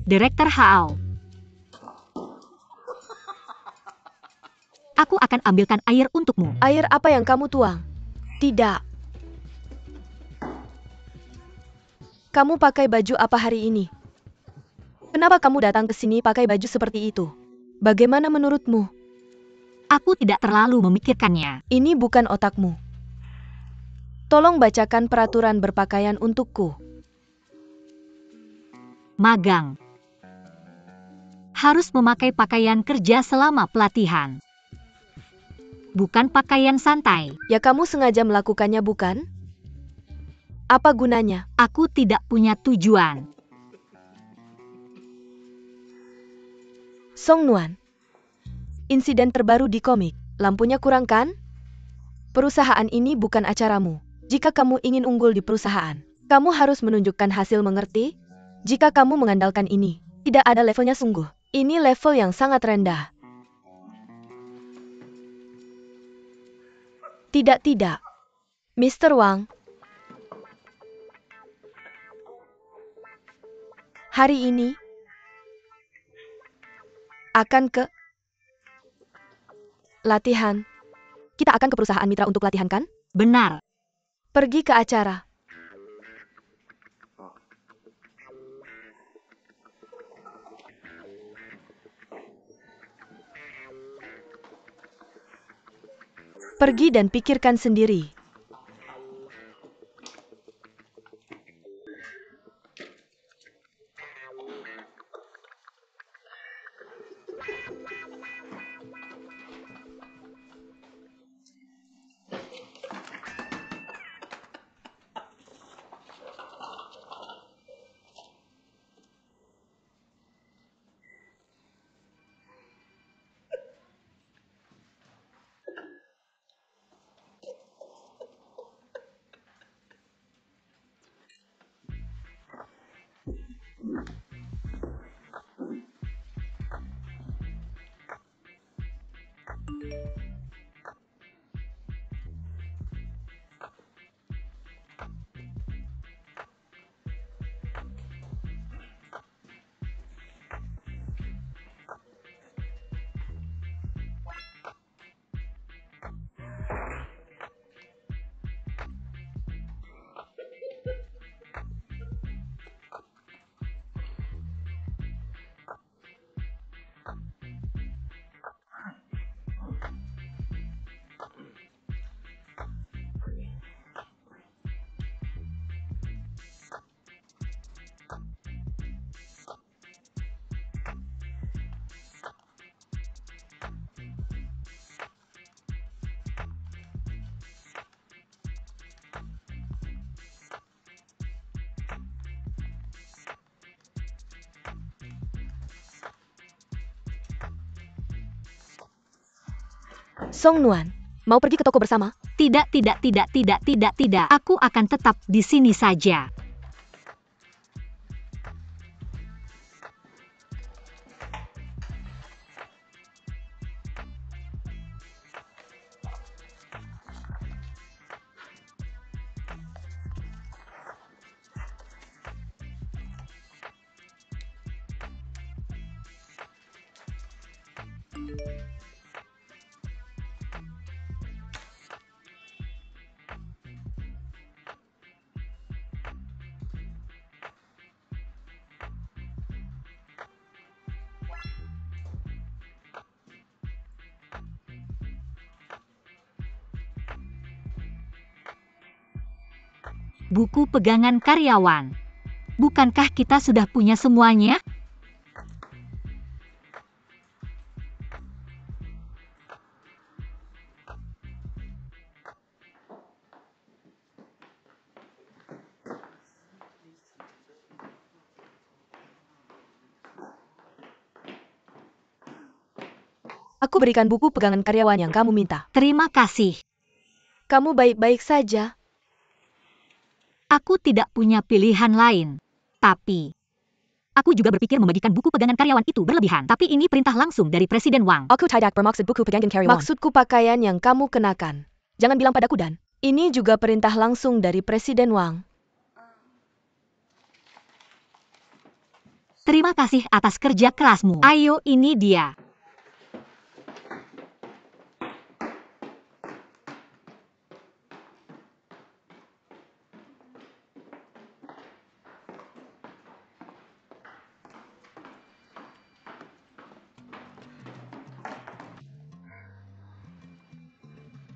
Direktur Hao. Aku akan ambilkan air untukmu. Air apa yang kamu tuang? Tidak. Kamu pakai baju apa hari ini? Kenapa kamu datang ke sini pakai baju seperti itu? Bagaimana menurutmu? Aku tidak terlalu memikirkannya. Ini bukan otakmu. Tolong bacakan peraturan berpakaian untukku. Magang. Harus memakai pakaian kerja selama pelatihan. Bukan pakaian santai. Ya kamu sengaja melakukannya bukan? Apa gunanya? Aku tidak punya tujuan. Song Nuan. Insiden terbaru di komik. Lampunya kurang kan? Perusahaan ini bukan acaramu. Jika kamu ingin unggul di perusahaan, kamu harus menunjukkan hasil, mengerti? Jika kamu mengandalkan ini, tidak ada levelnya sungguh. Ini level yang sangat rendah. Tidak. Mr. Wang. Hari ini akan ke latihan. Kita akan ke perusahaan mitra untuk latihan kan? Benar. Pergi ke acara. Pergi dan pikirkan sendiri. Song Nuan, mau pergi ke toko bersama? Tidak. Aku akan tetap di sini saja. Buku pegangan karyawan. Bukankah kita sudah punya semuanya? Aku berikan buku pegangan karyawan yang kamu minta. Terima kasih. Kamu baik-baik saja. Aku tidak punya pilihan lain. Tapi, aku juga berpikir membagikan buku pegangan karyawan itu berlebihan. Tapi ini perintah langsung dari Presiden Wang. Aku tidak bermaksud buku pegangan karyawan. Maksudku pakaian yang kamu kenakan. Jangan bilang padaku Dan. Ini juga perintah langsung dari Presiden Wang. Terima kasih atas kerja kerasmu. Ayo, ini dia.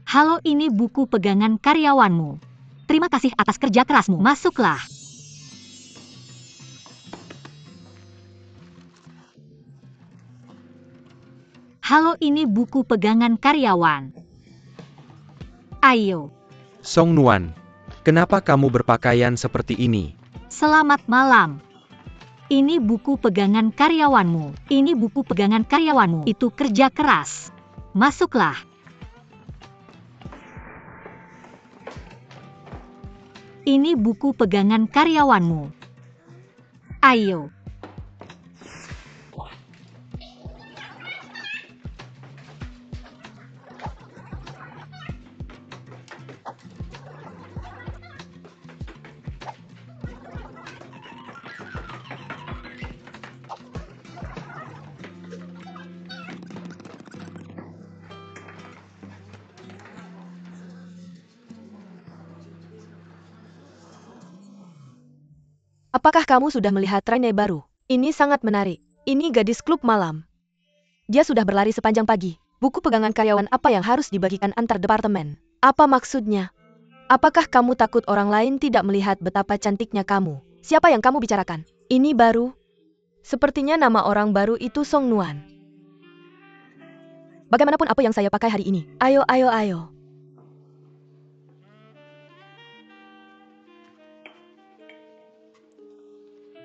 Halo, ini buku pegangan karyawanmu. Terima kasih atas kerja kerasmu. Masuklah. Halo, ini buku pegangan karyawan. Ayo. Song Nuan, kenapa kamu berpakaian seperti ini? Selamat malam. Ini buku pegangan karyawanmu. Ini buku pegangan karyawanmu. Itu kerja keras. Masuklah. Ini buku pegangan karyawanmu. Ayo. Apakah kamu sudah melihat trainee baru? Ini sangat menarik. Ini gadis klub malam. Dia sudah berlari sepanjang pagi. Buku pegangan karyawan apa yang harus dibagikan antar departemen? Apa maksudnya? Apakah kamu takut orang lain tidak melihat betapa cantiknya kamu? Siapa yang kamu bicarakan? Ini baru? Sepertinya nama orang baru itu Song Nuan. Bagaimanapun apa yang saya pakai hari ini. Ayo, ayo, ayo.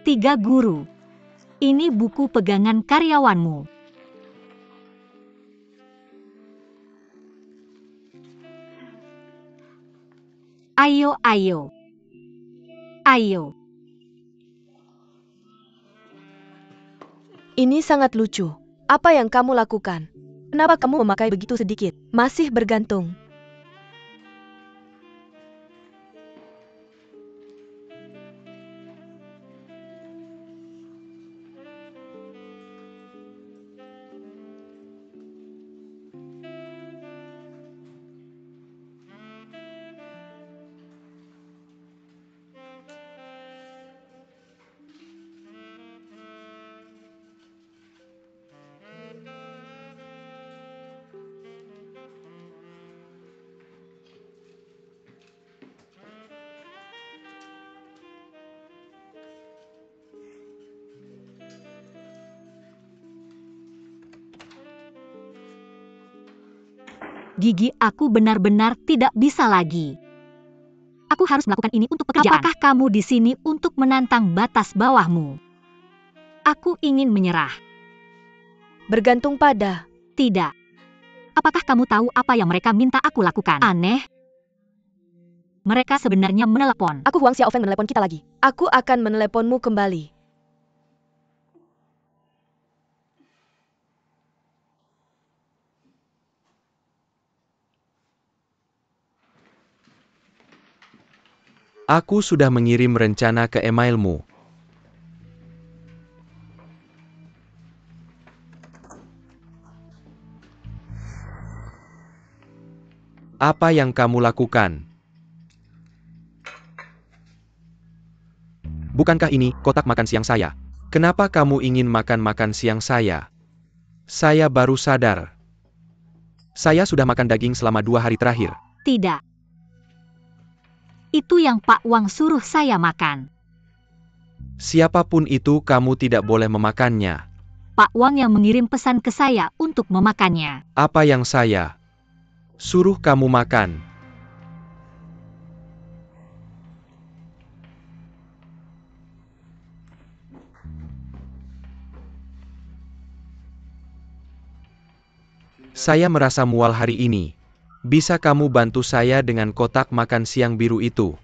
Tiga guru. Ini buku pegangan karyawanmu. Ayo, ayo. Ayo. Ini sangat lucu. Apa yang kamu lakukan? Kenapa kamu memakai begitu sedikit? Masih bergantung. Gigi, aku benar-benar tidak bisa lagi. Aku harus melakukan ini untuk pekerjaan. Apakah kamu di sini untuk menantang batas bawahmu? Aku ingin menyerah. Bergantung pada. Tidak. Apakah kamu tahu apa yang mereka minta aku lakukan? Aneh. Mereka sebenarnya menelepon. Aku Huang Xiaofeng menelepon kita lagi. Aku akan meneleponmu kembali. Aku sudah mengirim rencana ke emailmu. Apa yang kamu lakukan? Bukankah ini kotak makan siang saya? Kenapa kamu ingin makan siang saya? Saya baru sadar. Saya sudah makan daging selama 2 hari terakhir. Tidak. Itu yang Pak Wang suruh saya makan. Siapapun itu, kamu tidak boleh memakannya. Pak Wang yang mengirim pesan ke saya untuk memakannya. Apa yang saya suruh kamu makan? Saya merasa mual hari ini. Bisa kamu bantu saya dengan kotak makan siang biru itu?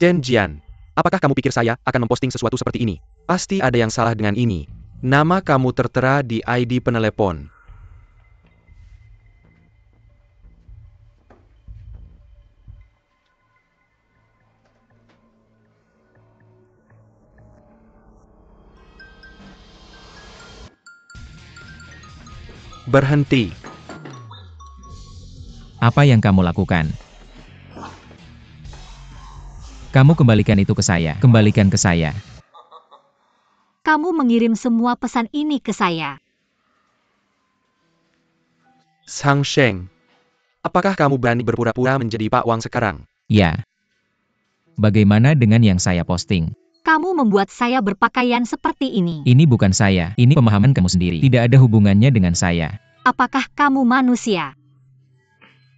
Chen Jian, apakah kamu pikir saya akan memposting sesuatu seperti ini? Pasti ada yang salah dengan ini. Nama kamu tertera di ID penelepon. Berhenti. Apa yang kamu lakukan? Kamu kembalikan itu ke saya. Kembalikan ke saya. Kamu mengirim semua pesan ini ke saya. Zhang Sheng, apakah kamu berani berpura-pura menjadi Pak Wang sekarang? Ya. Bagaimana dengan yang saya posting? Kamu membuat saya berpakaian seperti ini. Ini bukan saya. Ini pemahaman kamu sendiri. Tidak ada hubungannya dengan saya. Apakah kamu manusia?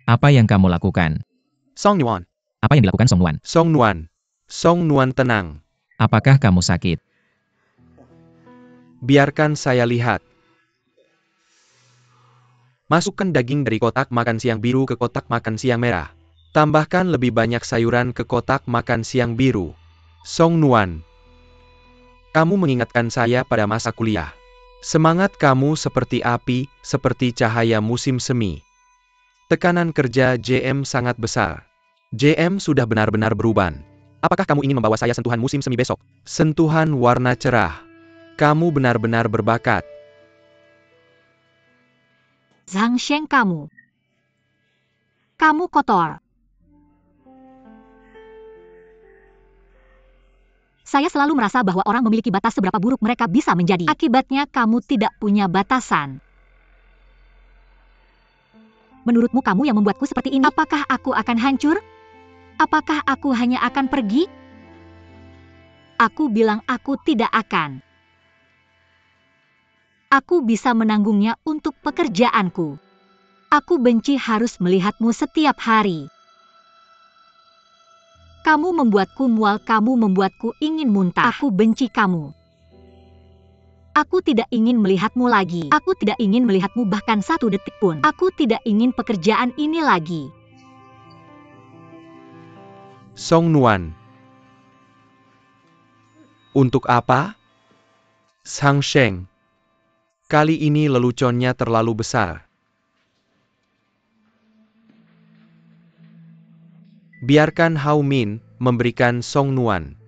Apa yang kamu lakukan? Song Nuan. Apa yang dilakukan Song Nuan? Song Nuan. Song Nuan tenang. Apakah kamu sakit? Biarkan saya lihat. Masukkan daging dari kotak makan siang biru ke kotak makan siang merah. Tambahkan lebih banyak sayuran ke kotak makan siang biru. Song Nuan. Kamu mengingatkan saya pada masa kuliah. Semangat kamu seperti api, seperti cahaya musim semi. Tekanan kerja JM sangat besar. JM sudah benar-benar berubah. Apakah kamu ingin membawa saya sentuhan musim semi besok? Sentuhan warna cerah. Kamu benar-benar berbakat. Zhang Sheng, kamu kotor. Saya selalu merasa bahwa orang memiliki batas seberapa buruk mereka bisa menjadi. Akibatnya kamu tidak punya batasan. Menurutmu kamu yang membuatku seperti ini? Apakah aku akan hancur? Apakah aku hanya akan pergi? Aku bilang aku tidak akan. Aku bisa menanggungnya untuk pekerjaanku. Aku benci harus melihatmu setiap hari. Kamu membuatku mual, kamu membuatku ingin muntah. Aku benci kamu. Aku tidak ingin melihatmu lagi. Aku tidak ingin melihatmu bahkan satu detik pun. Aku tidak ingin pekerjaan ini lagi. Song Nuan. Untuk apa? Zhang Sheng. Kali ini leluconnya terlalu besar. Biarkan Hao Min memberikan Song Nuan.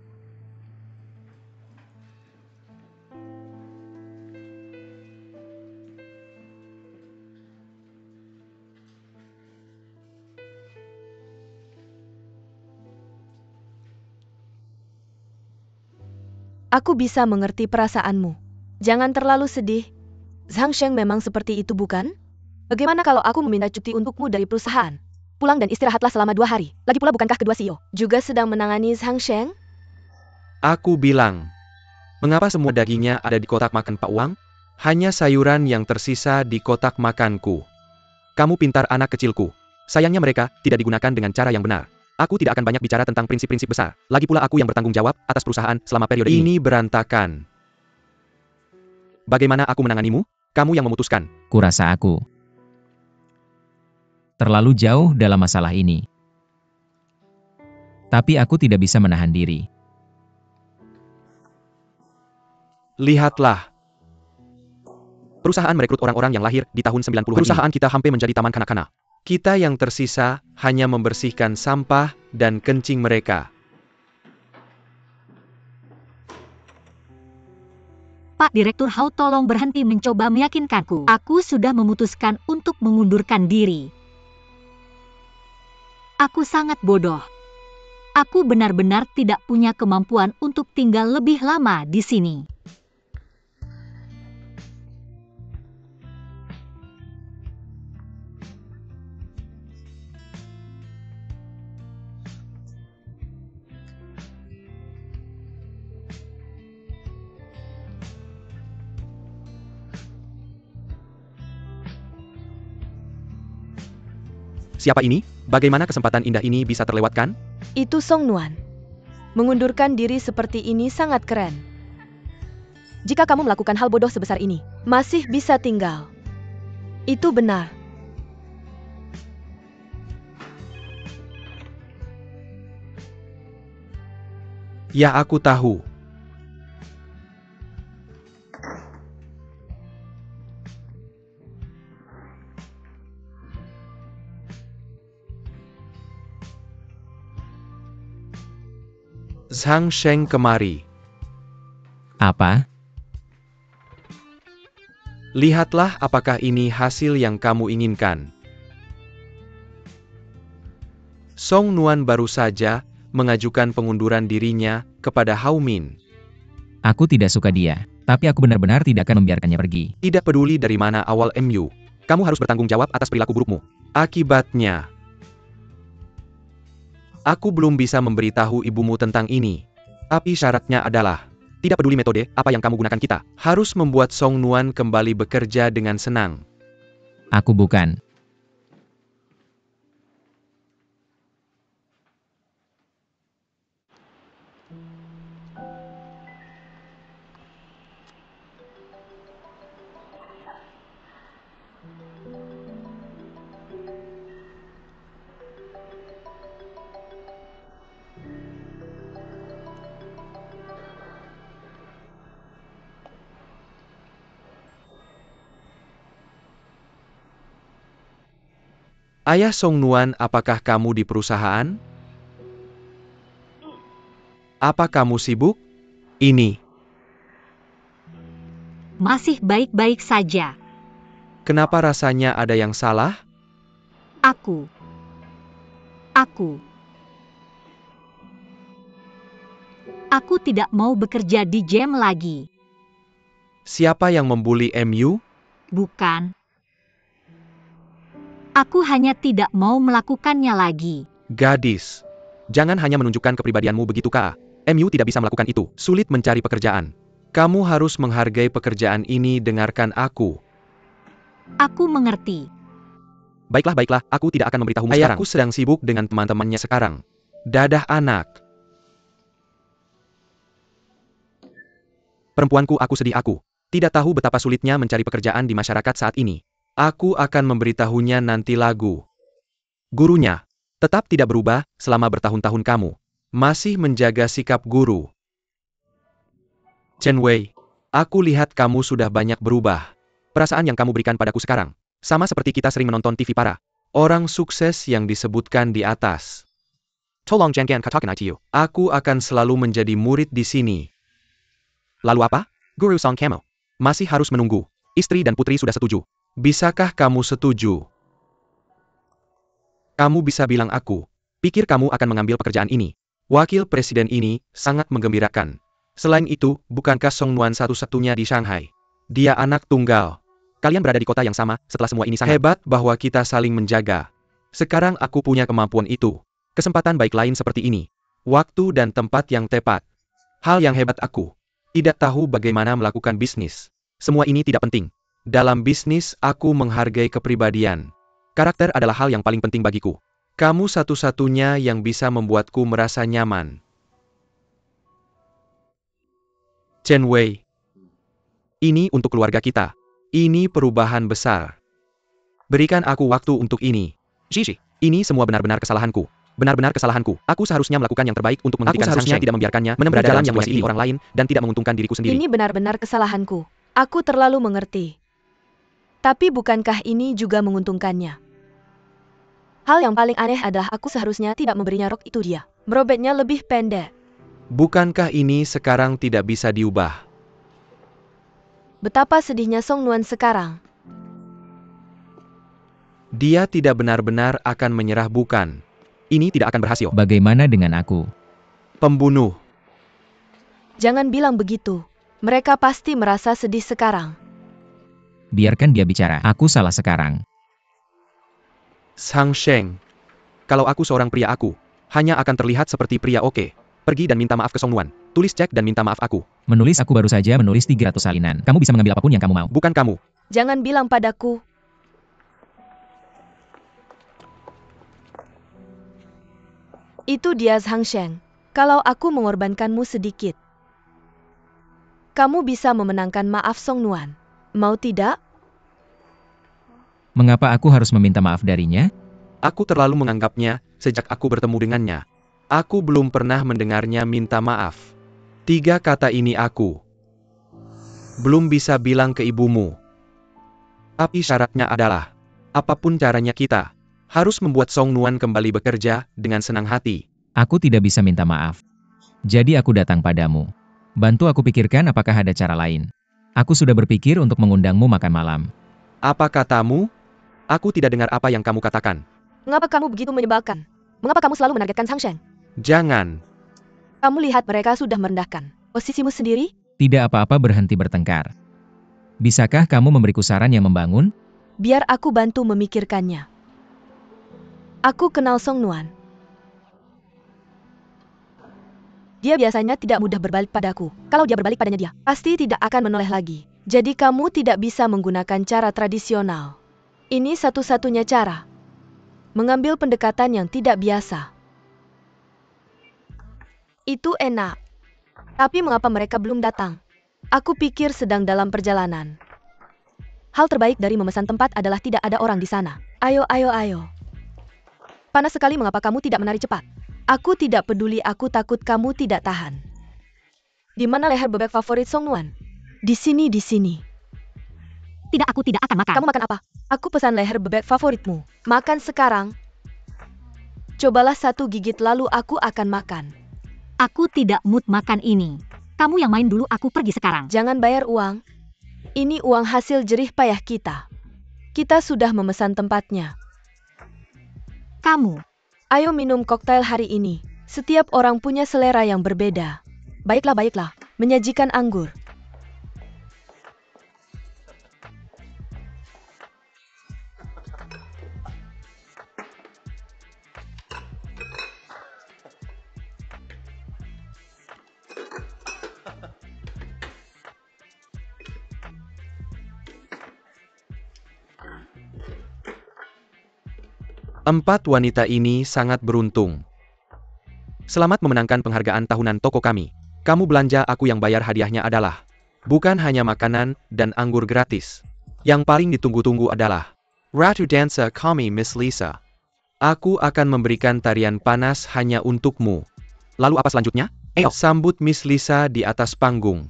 Aku bisa mengerti perasaanmu. Jangan terlalu sedih. Zhang Sheng memang seperti itu, bukan? Bagaimana kalau aku meminta cuti untukmu dari perusahaan? Pulang dan istirahatlah selama 2 hari. Lagi pula bukankah kedua CEO juga sedang menangani Zhang Sheng? Aku bilang, mengapa semua dagingnya ada di kotak makan Pak Wang? Hanya sayuran yang tersisa di kotak makanku. Kamu pintar, anak kecilku. Sayangnya mereka tidak digunakan dengan cara yang benar. Aku tidak akan banyak bicara tentang prinsip-prinsip besar. Lagi pula aku yang bertanggung jawab atas perusahaan selama periode ini. Ini berantakan. Bagaimana aku menanganimu? Kamu yang memutuskan. Kurasa aku terlalu jauh dalam masalah ini. Tapi aku tidak bisa menahan diri. Lihatlah. Perusahaan merekrut orang-orang yang lahir di tahun 90-an. Perusahaan kita hampir menjadi taman kanak-kanak. Kita yang tersisa hanya membersihkan sampah dan kencing mereka. Pak Direktur Hao, tolong berhenti mencoba meyakinkanku. Aku sudah memutuskan untuk mengundurkan diri. Aku sangat bodoh. Aku benar-benar tidak punya kemampuan untuk tinggal lebih lama di sini. Siapa ini? Bagaimana kesempatan indah ini bisa terlewatkan? Itu Song Nuan. Mengundurkan diri seperti ini sangat keren. Jika kamu melakukan hal bodoh sebesar ini, masih bisa tinggal. Itu benar. Ya, aku tahu. Zhang Sheng kemari. Apa? Lihatlah apakah ini hasil yang kamu inginkan. Song Nuan baru saja mengajukan pengunduran dirinya kepada Hao Min. Aku tidak suka dia, tapi aku benar-benar tidak akan membiarkannya pergi. Tidak peduli dari mana awal MU, kamu harus bertanggung jawab atas perilaku burukmu. Akibatnya, aku belum bisa memberitahu ibumu tentang ini. Tapi syaratnya adalah, tidak peduli metode apa yang kamu gunakan, kita harus membuat Song Nuan kembali bekerja dengan senang. Aku bukan. Ayah Song Nuan, apakah kamu di perusahaan? Apa kamu sibuk? Ini. Masih baik-baik saja. Kenapa rasanya ada yang salah? Aku tidak mau bekerja di GM lagi. Siapa yang membuli MU? Bukan. Aku hanya tidak mau melakukannya lagi. Gadis, jangan hanya menunjukkan kepribadianmu begitu, Kak. MU tidak bisa melakukan itu. Sulit mencari pekerjaan. Kamu harus menghargai pekerjaan ini. Dengarkan aku. Aku mengerti. Baiklah, aku tidak akan memberitahumu sekarang. Ayahku sedang sibuk dengan teman-temannya sekarang. Dadah anak. Perempuanku, aku sedih. Aku tidak tahu betapa sulitnya mencari pekerjaan di masyarakat saat ini. Aku akan memberitahunya nanti. Lagu gurunya tetap tidak berubah selama bertahun-tahun. Kamu masih menjaga sikap guru. Chen Wei, aku lihat kamu sudah banyak berubah. Perasaan yang kamu berikan padaku sekarang sama seperti kita sering menonton TV para orang sukses yang disebutkan di atas. Tolong jangan katakan itu. Aku akan selalu menjadi murid di sini. Lalu apa? Guru Song Kamo masih harus menunggu. Istri dan putri sudah setuju. Bisakah kamu setuju? Kamu bisa bilang aku pikir kamu akan mengambil pekerjaan ini. Wakil presiden ini sangat menggembirakan. Selain itu, bukankah Song Nuan satu-satunya di Shanghai? Dia anak tunggal. Kalian berada di kota yang sama setelah semua ini. Sangat hebat bahwa kita saling menjaga. Sekarang aku punya kemampuan itu. Kesempatan baik lain seperti ini. Waktu dan tempat yang tepat. Hal yang hebat, aku tidak tahu bagaimana melakukan bisnis. Semua ini tidak penting. Dalam bisnis, aku menghargai kepribadian. Karakter adalah hal yang paling penting bagiku. Kamu satu-satunya yang bisa membuatku merasa nyaman. Chen Wei, ini untuk keluarga kita. Ini perubahan besar. Berikan aku waktu untuk ini. Shishi, ini semua benar-benar kesalahanku. Benar-benar kesalahanku. Aku seharusnya melakukan yang terbaik untuk menghentikan Sang Sheng. Tidak membiarkannya menempuh jalan yang menyakiti orang lain dan tidak menguntungkan diriku sendiri. Ini benar-benar kesalahanku. Aku terlalu mengerti. Tapi bukankah ini juga menguntungkannya? Hal yang paling aneh adalah aku seharusnya tidak memberinya rok itu. Dia merobeknya lebih pendek. Bukankah ini sekarang tidak bisa diubah? Betapa sedihnya Song Nuan sekarang. Dia tidak benar-benar akan menyerah, bukan? Ini tidak akan berhasil. Bagaimana dengan aku? Pembunuh. Jangan bilang begitu. Mereka pasti merasa sedih sekarang. Biarkan dia bicara. Aku salah sekarang. Sang Sheng. Kalau aku seorang pria, aku hanya akan terlihat seperti pria. Oke. Pergi dan minta maaf ke Song Nuan. Tulis cek dan minta maaf aku. Menulis, aku baru saja menulis 300 salinan. Kamu bisa mengambil apapun yang kamu mau. Bukan kamu. Jangan bilang padaku. Itu dia Sang Sheng. Kalau aku mengorbankanmu sedikit, kamu bisa memenangkan maaf Song Nuan. Mau tidak? Mengapa aku harus meminta maaf darinya? Aku terlalu menganggapnya sejak aku bertemu dengannya. Aku belum pernah mendengarnya minta maaf. 3 kata ini aku belum bisa bilang ke ibumu. Tapi syaratnya adalah, apapun caranya kita harus membuat Song Nuan kembali bekerja dengan senang hati. Aku tidak bisa minta maaf. Jadi aku datang padamu. Bantu aku pikirkan apakah ada cara lain. Aku sudah berpikir untuk mengundangmu makan malam. Apa katamu? Aku tidak dengar apa yang kamu katakan. Mengapa kamu begitu menyebalkan? Mengapa kamu selalu menargetkan Sang Sheng? Jangan. Kamu lihat mereka sudah merendahkan posisimu sendiri? Tidak apa-apa berhenti bertengkar. Bisakah kamu memberiku saran yang membangun? Biar aku bantu memikirkannya. Aku kenal Song Nuan. Dia biasanya tidak mudah berbalik padaku. Kalau dia berbalik padanya dia, pasti tidak akan menoleh lagi. Jadi kamu tidak bisa menggunakan cara tradisional. Ini satu-satunya cara. Mengambil pendekatan yang tidak biasa. Itu enak. Tapi mengapa mereka belum datang? Aku pikir sedang dalam perjalanan. Hal terbaik dari memesan tempat adalah tidak ada orang di sana. Ayo, ayo, ayo. Panas sekali, mengapa kamu tidak menari cepat? Aku tidak peduli, aku takut kamu tidak tahan. Di mana leher bebek favorit Song Nuan? Di sini, di sini. Tidak, aku tidak akan makan. Kamu makan apa? Aku pesan leher bebek favoritmu. Makan sekarang. Cobalah satu gigit lalu aku akan makan. Aku tidak mood makan ini. Kamu yang main dulu, aku pergi sekarang. Jangan bayar uang. Ini uang hasil jerih payah kita. Kita sudah memesan tempatnya. Kamu. Ayo minum koktail hari ini. Setiap orang punya selera yang berbeda. Baiklah, baiklah. Menyajikan anggur. Empat wanita ini sangat beruntung. Selamat memenangkan penghargaan tahunan toko kami. Kamu belanja, aku yang bayar. Hadiahnya adalah bukan hanya makanan dan anggur gratis. Yang paling ditunggu-tunggu adalah Ratu Dansa kami, Miss Lisa. Aku akan memberikan tarian panas hanya untukmu. Lalu apa selanjutnya? Sambut Miss Lisa di atas panggung.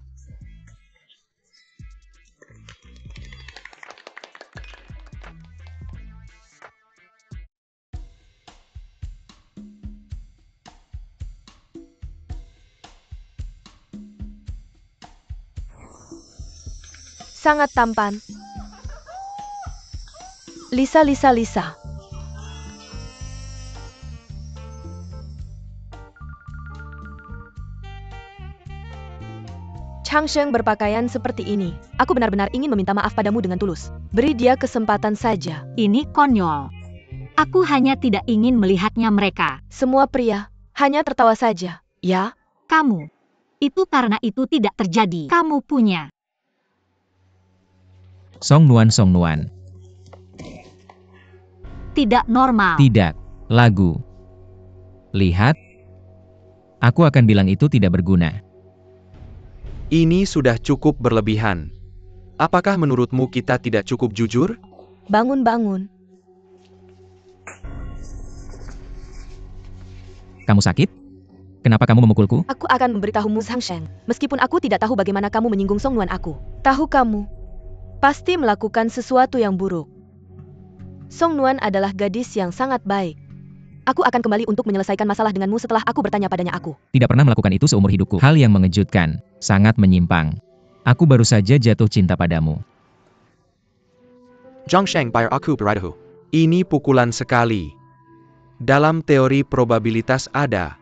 Sangat tampan. Lisa, Lisa, Lisa. Chang Sheng berpakaian seperti ini. Aku benar-benar ingin meminta maaf padamu dengan tulus. Beri dia kesempatan saja. Ini konyol. Aku hanya tidak ingin melihatnya mereka. Semua pria hanya tertawa saja. Ya, Kamu. Itu karena itu tidak terjadi. Kamu punya. Song Nuan, Song Nuan. Tidak normal. Tidak. Lagu. Lihat. Aku akan bilang itu tidak berguna. Ini sudah cukup berlebihan. Apakah menurutmu kita tidak cukup jujur? bangun-bangun. Kamu sakit? Kenapa kamu memukulku? Aku akan memberitahumu Sang Sheng. Meskipun aku tidak tahu bagaimana kamu menyinggung Song Nuan aku. Tahu kamu pasti melakukan sesuatu yang buruk. Song Nuan adalah gadis yang sangat baik. Aku akan kembali untuk menyelesaikan masalah denganmu setelah aku bertanya padanya aku. Tidak pernah melakukan itu seumur hidupku. Hal yang mengejutkan, sangat menyimpang. Aku baru saja jatuh cinta padamu. Zhang Sheng bayar aku beradahu. Ini pukulan sekali. Dalam teori probabilitas ada.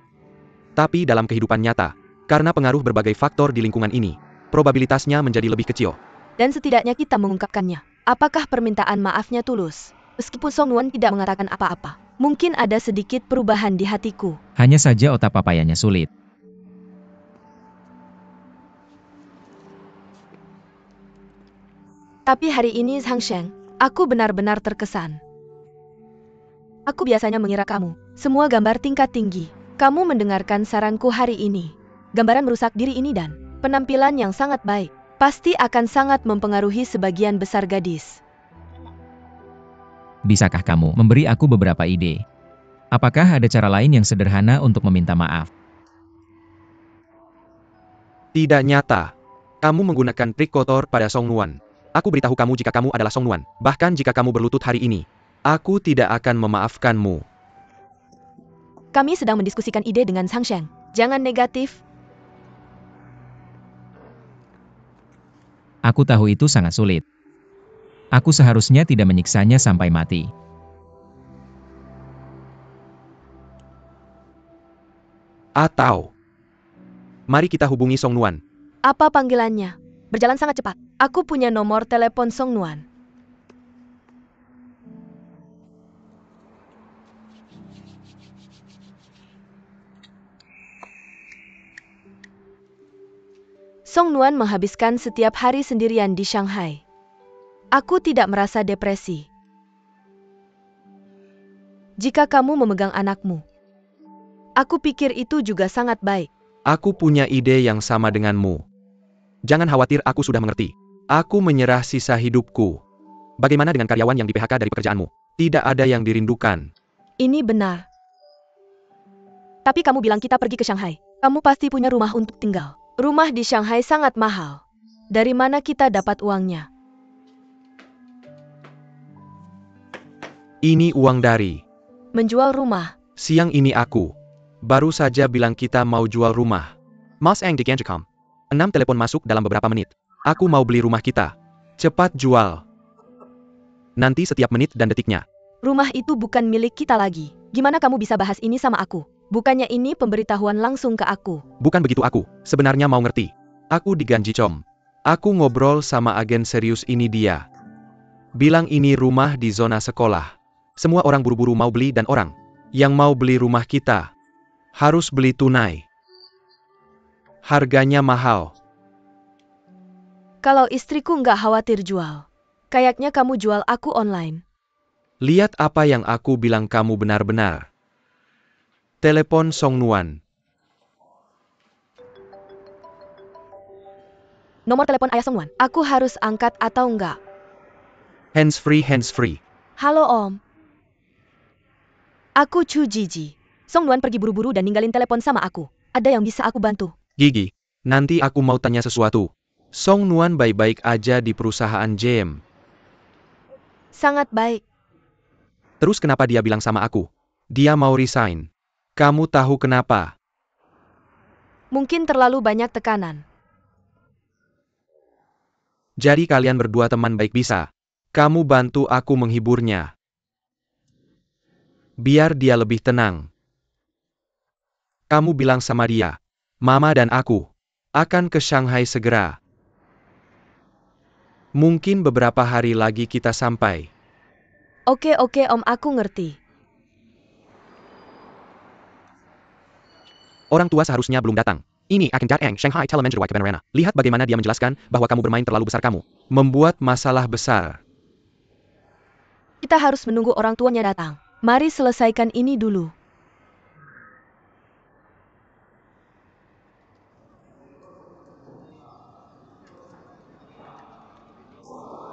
Tapi dalam kehidupan nyata, karena pengaruh berbagai faktor di lingkungan ini, probabilitasnya menjadi lebih kecil. Dan setidaknya kita mengungkapkannya. Apakah permintaan maafnya tulus? Meskipun Song Nuan tidak mengatakan apa-apa, mungkin ada sedikit perubahan di hatiku. Hanya saja otak papayanya sulit. Tapi hari ini Sang Sheng, aku benar-benar terkesan. Aku biasanya mengira kamu semua gambar tingkat tinggi. Kamu mendengarkan saranku hari ini. Gambaran merusak diri ini dan penampilan yang sangat baik pasti akan sangat mempengaruhi sebagian besar gadis. Bisakah kamu memberi aku beberapa ide? Apakah ada cara lain yang sederhana untuk meminta maaf? Tidak nyata. Kamu menggunakan trik kotor pada Song Nuan. Aku beritahu kamu jika kamu adalah Song Nuan. Bahkan jika kamu berlutut hari ini, aku tidak akan memaafkanmu. Kami sedang mendiskusikan ide dengan Sang Sheng. Jangan negatif. Aku tahu itu sangat sulit. Aku seharusnya tidak menyiksanya sampai mati. Atau, mari kita hubungi Song Nuan. Apa panggilannya? Berjalan sangat cepat. Aku punya nomor telepon Song Nuan. Song Nuan menghabiskan setiap hari sendirian di Shanghai. Aku tidak merasa depresi. Jika kamu memegang anakmu, aku pikir itu juga sangat baik. Aku punya ide yang sama denganmu. Jangan khawatir, aku sudah mengerti. Aku menyerah sisa hidupku. Bagaimana dengan karyawan yang di PHK dari pekerjaanmu? Tidak ada yang dirindukan. Ini benar. Tapi kamu bilang kita pergi ke Shanghai. Kamu pasti punya rumah untuk tinggal. Rumah di Shanghai sangat mahal. Dari mana kita dapat uangnya? Ini uang dari Menjual rumah. siang ini aku baru saja bilang kita mau jual rumah. Mas Eng di Ganjicom. 6 telepon masuk dalam beberapa menit. Aku mau beli rumah kita. Cepat jual. Nanti setiap menit dan detiknya. Rumah itu bukan milik kita lagi. Gimana kamu bisa bahas ini sama aku? Bukannya ini pemberitahuan langsung ke aku. Bukan begitu, aku sebenarnya mau ngerti. Aku di Ganjicom. Aku ngobrol sama agen serius ini, dia bilang ini rumah di zona sekolah. Semua orang buru-buru mau beli dan orang yang mau beli rumah kita harus beli tunai. Harganya mahal. Kalau istriku nggak khawatir jual, kayaknya kamu jual aku online. Lihat apa yang aku bilang, kamu benar-benar. Telepon Song Nuan. Nomor telepon ayah Song Nuan. Aku harus angkat atau enggak? Hands free, hands free. Halo Om. Aku Chu Jiji. Song Nuan pergi buru-buru dan ninggalin telepon sama aku. Ada yang bisa aku bantu? Gigi, nanti aku mau tanya sesuatu. Song Nuan baik-baik aja di perusahaan JM. Sangat baik. Terus kenapa dia bilang sama aku? Dia mau resign. Kamu tahu kenapa? Mungkin terlalu banyak tekanan. Jadi kalian berdua teman baik, bisa kamu bantu aku menghiburnya. Biar dia lebih tenang. Kamu bilang sama dia, Mama dan aku akan ke Shanghai segera. Mungkin beberapa hari lagi kita sampai. Oke Om, aku ngerti. Orang tua seharusnya belum datang. Ini akan datang Shanghai Telemanjir Kebenaran. Lihat bagaimana dia menjelaskan bahwa kamu bermain terlalu besar, kamu membuat masalah besar. Kita harus menunggu orang tuanya datang. Mari selesaikan ini dulu.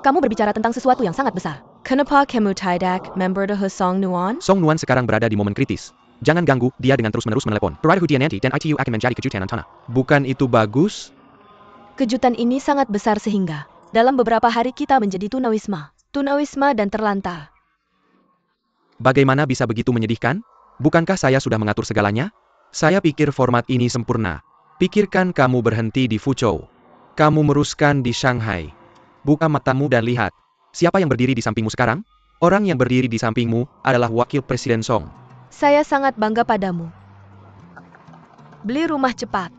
Kamu berbicara tentang sesuatu yang sangat besar. Kenapa kamu tidak memberitahu Song Nuan? Song Nuan sekarang berada di momen kritis. Jangan ganggu dia dengan terus-menerus menelepon. Peradahu dia nanti dan itu akan menjadi kejutan antara. Bukan itu bagus? Kejutan ini sangat besar sehingga dalam beberapa hari kita menjadi tunawisma. Tunawisma dan terlantar. Bagaimana bisa begitu menyedihkan? Bukankah saya sudah mengatur segalanya? Saya pikir format ini sempurna. Pikirkan kamu berhenti di Fuzhou. Kamu meruskan di Shanghai. Buka matamu dan lihat. Siapa yang berdiri di sampingmu sekarang? Orang yang berdiri di sampingmu adalah Wakil Presiden Song. Saya sangat bangga padamu. Beli rumah cepat.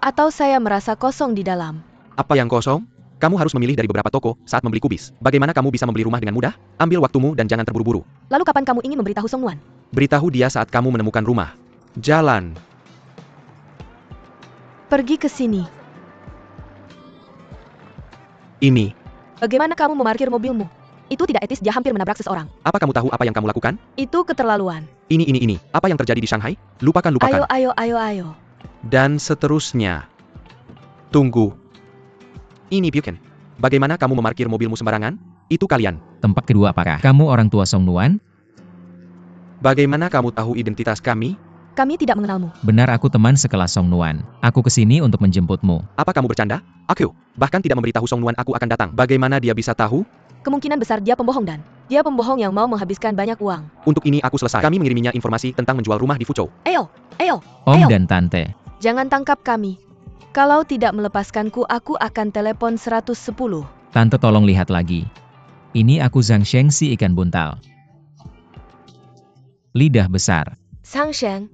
Atau saya merasa kosong di dalam. Apa yang kosong? Kamu harus memilih dari beberapa toko saat membeli kubis. Bagaimana kamu bisa membeli rumah dengan mudah? Ambil waktumu dan jangan terburu-buru. Lalu kapan kamu ingin memberitahu Song Nuan? Beritahu dia saat kamu menemukan rumah. Jalan. Pergi ke sini. Ini. Bagaimana kamu memarkir mobilmu? Itu tidak etis, dia hampir menabrak seseorang. Apa kamu tahu apa yang kamu lakukan? Itu keterlaluan. Ini. Apa yang terjadi di Shanghai? Lupakan. Ayo. Dan seterusnya. Tunggu. Ini Bukan. Bagaimana kamu memarkir mobilmu sembarangan? Itu kalian. Tempat kedua, apakah kamu orang tua Song Nuan? Bagaimana kamu tahu identitas kami? Kami tidak mengenalmu. Benar, aku teman sekelas Song Nuan. Aku kesini untuk menjemputmu. Apa kamu bercanda? Aku bahkan tidak memberitahu Song Nuan aku akan datang. Bagaimana dia bisa tahu? Kemungkinan besar dia pembohong dan dia pembohong yang mau menghabiskan banyak uang. Untuk ini aku selesai. Kami mengiriminya informasi tentang menjual rumah di Fuzhou. Ayo. Om dan Tante. Jangan tangkap kami. Kalau tidak melepaskanku, aku akan telepon 110. Tante tolong lihat lagi. Ini aku Zhang Sheng si ikan buntal. Lidah besar. Sang Sheng.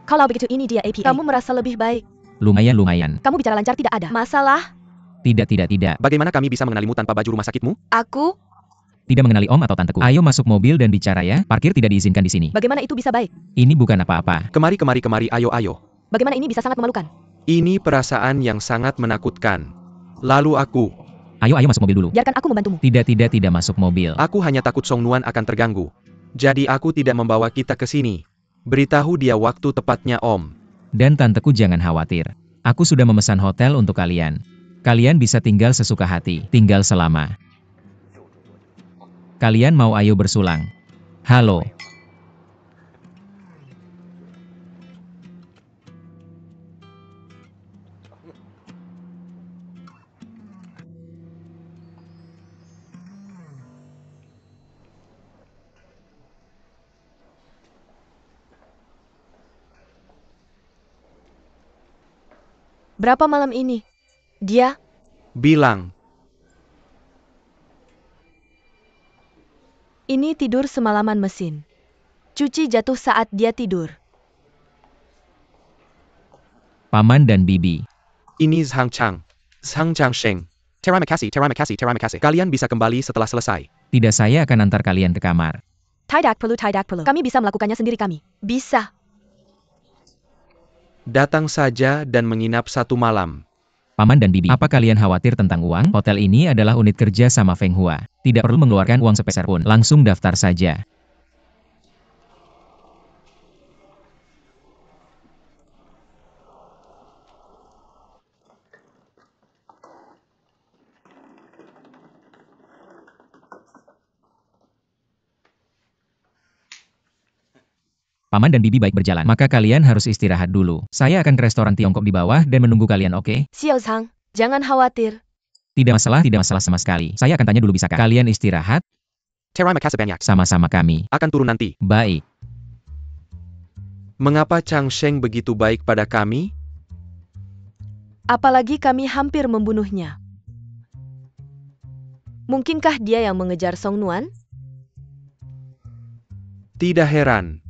Kalau begitu ini dia APA. Kamu merasa lebih baik. Lumayan. Kamu bicara lancar, tidak ada masalah. Tidak. Bagaimana kami bisa mengenalimu tanpa baju rumah sakitmu? Aku? Tidak mengenali om atau tanteku. Ayo masuk mobil dan bicara ya. Parkir tidak diizinkan di sini. Bagaimana itu bisa baik? Ini bukan apa-apa. Kemari, ayo. Bagaimana ini bisa sangat memalukan? Ini perasaan yang sangat menakutkan. Lalu aku. Ayo masuk mobil dulu. Biarkan aku membantumu. Tidak masuk mobil. Aku hanya takut Song Nuan akan terganggu. Jadi aku tidak membawa kita ke sini. Beritahu dia waktu tepatnya, Om. Dan tanteku jangan khawatir. Aku sudah memesan hotel untuk kalian. Kalian bisa tinggal sesuka hati. Tinggal selama. Kalian mau ayo bersulang. Halo. Berapa malam ini? Dia? Bilang. Ini tidur semalaman mesin. Cuci jatuh saat dia tidur. Paman dan bibi. Ini Zhang Chang Sheng. Terima kasih. Kalian bisa kembali setelah selesai. Tidak, saya akan antar kalian ke kamar. Tidak perlu. Kami bisa melakukannya sendiri kami. Bisa. Datang saja dan menginap 1 malam. Paman dan bibi, apa kalian khawatir tentang uang? Hotel ini adalah unit kerja sama Feng Hua. Tidak perlu mengeluarkan uang sepeser pun. Langsung daftar saja. Paman dan bibi baik berjalan, maka kalian harus istirahat dulu. Saya akan ke restoran Tiongkok di bawah dan menunggu kalian, oke? Xiao Zhang, jangan khawatir. Tidak masalah sama sekali. Saya akan tanya dulu, bisakah kalian istirahat? Terima kasih banyak. Sama-sama kami. Akan turun nanti. Baik. Mengapa Chang Sheng begitu baik pada kami? Apalagi kami hampir membunuhnya. Mungkinkah dia yang mengejar Song Nuan? Tidak heran.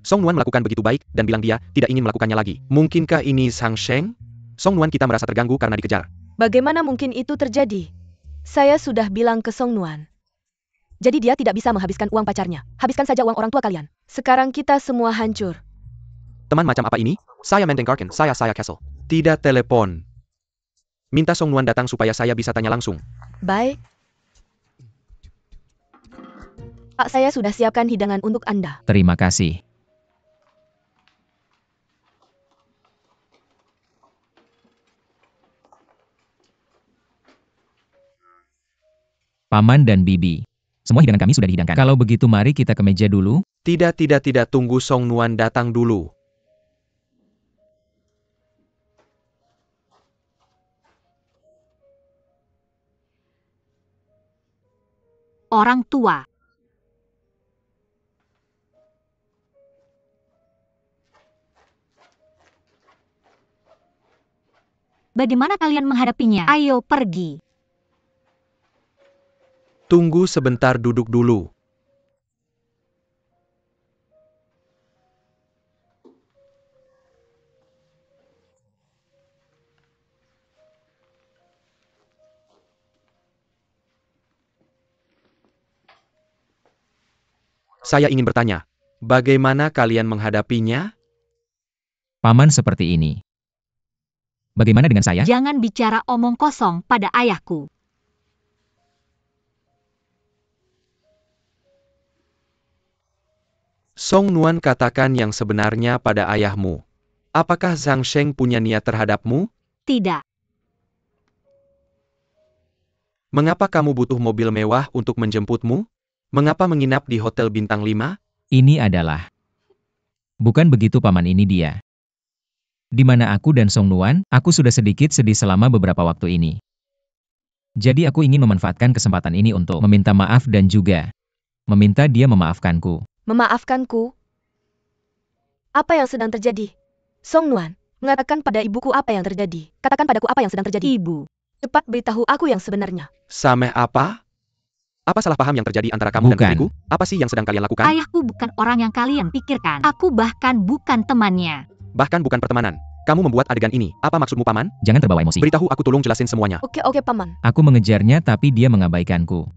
Song Nuan melakukan begitu baik dan bilang dia tidak ingin melakukannya lagi. Mungkinkah ini Zhang Sheng? Song Nuan kita merasa terganggu karena dikejar. Bagaimana mungkin itu terjadi? Saya sudah bilang ke Song Nuan. Jadi dia tidak bisa menghabiskan uang pacarnya. Habiskan saja uang orang tua kalian. Sekarang kita semua hancur. Teman macam apa ini? Saya Mendeng Garken, saya Castle. Tidak telepon. Minta Song Nuan datang supaya saya bisa tanya langsung. Baik. Pak, saya sudah siapkan hidangan untuk Anda. Terima kasih. Paman dan bibi. Semua hidangan kami sudah dihidangkan. Kalau begitu mari kita ke meja dulu. Tidak. Tunggu Song Nuan datang dulu. Orang tua. Bagaimana kalian menghadapinya? Ayo pergi. Tunggu sebentar, duduk dulu. Saya ingin bertanya, bagaimana kalian menghadapinya? Paman seperti ini. Bagaimana dengan saya? Jangan bicara omong kosong pada ayahku. Song Nuan katakan yang sebenarnya pada ayahmu. Apakah Zhang Sheng punya niat terhadapmu? Tidak. Mengapa kamu butuh mobil mewah untuk menjemputmu? Mengapa menginap di hotel bintang 5? Ini adalah. Bukan begitu paman, ini dia. Di mana aku dan Song Nuan, aku sudah sedikit sedih selama beberapa waktu ini. Jadi aku ingin memanfaatkan kesempatan ini untuk meminta maaf dan juga meminta dia memaafkanku. Memaafkanku? Apa yang sedang terjadi? Song Nuan, mengatakan pada ibuku apa yang terjadi. Katakan padaku apa yang sedang terjadi. Ibu, Cepat beritahu aku yang sebenarnya. Sameh apa? Apa salah paham yang terjadi antara kamu dan Bukan. putriku? Apa sih yang sedang kalian lakukan? ayahku bukan orang yang kalian pikirkan. Aku bahkan bukan temannya. Bahkan bukan pertemanan. Kamu membuat adegan ini. Apa maksudmu, Paman? Jangan terbawa emosi. Beritahu aku, tolong jelasin semuanya. Oke, Paman. Aku mengejarnya tapi dia mengabaikanku.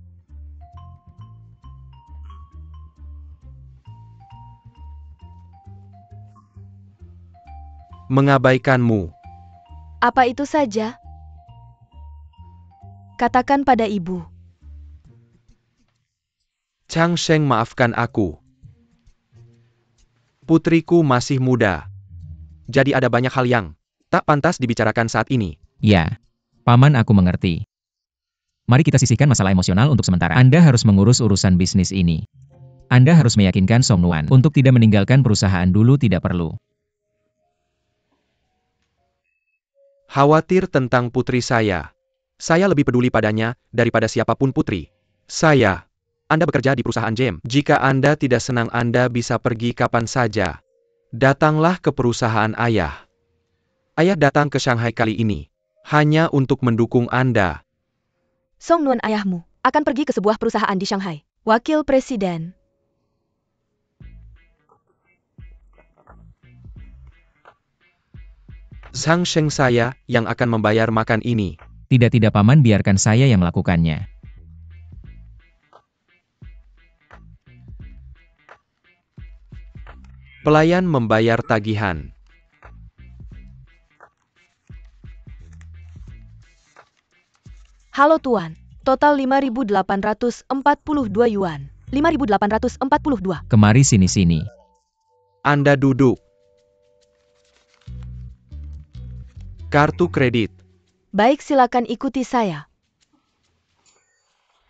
Mengabaikanmu. Apa itu saja? Katakan pada ibu. Chang Sheng, maafkan aku. Putriku masih muda. Jadi ada banyak hal yang tak pantas dibicarakan saat ini. Ya, Paman, aku mengerti. Mari kita sisihkan masalah emosional untuk sementara. Anda harus mengurus urusan bisnis ini. Anda harus meyakinkan Song Nuan untuk tidak meninggalkan perusahaan dulu, tidak perlu. Khawatir tentang putri saya. Saya lebih peduli padanya daripada siapapun putri. Anda bekerja di perusahaan Gem. Jika Anda tidak senang, Anda bisa pergi kapan saja. Datanglah ke perusahaan ayah. Ayah datang ke Shanghai kali ini hanya untuk mendukung Anda. Song Nuan ayahmu akan pergi ke sebuah perusahaan di Shanghai. Wakil Presiden. Chang Sheng, saya yang akan membayar makan ini. Tidak, Paman, biarkan saya yang melakukannya. Pelayan membayar tagihan. Halo Tuan, total 5.842 yuan. 5.842. Kemari sini. Anda duduk. Kartu kredit. Baik, silakan ikuti saya.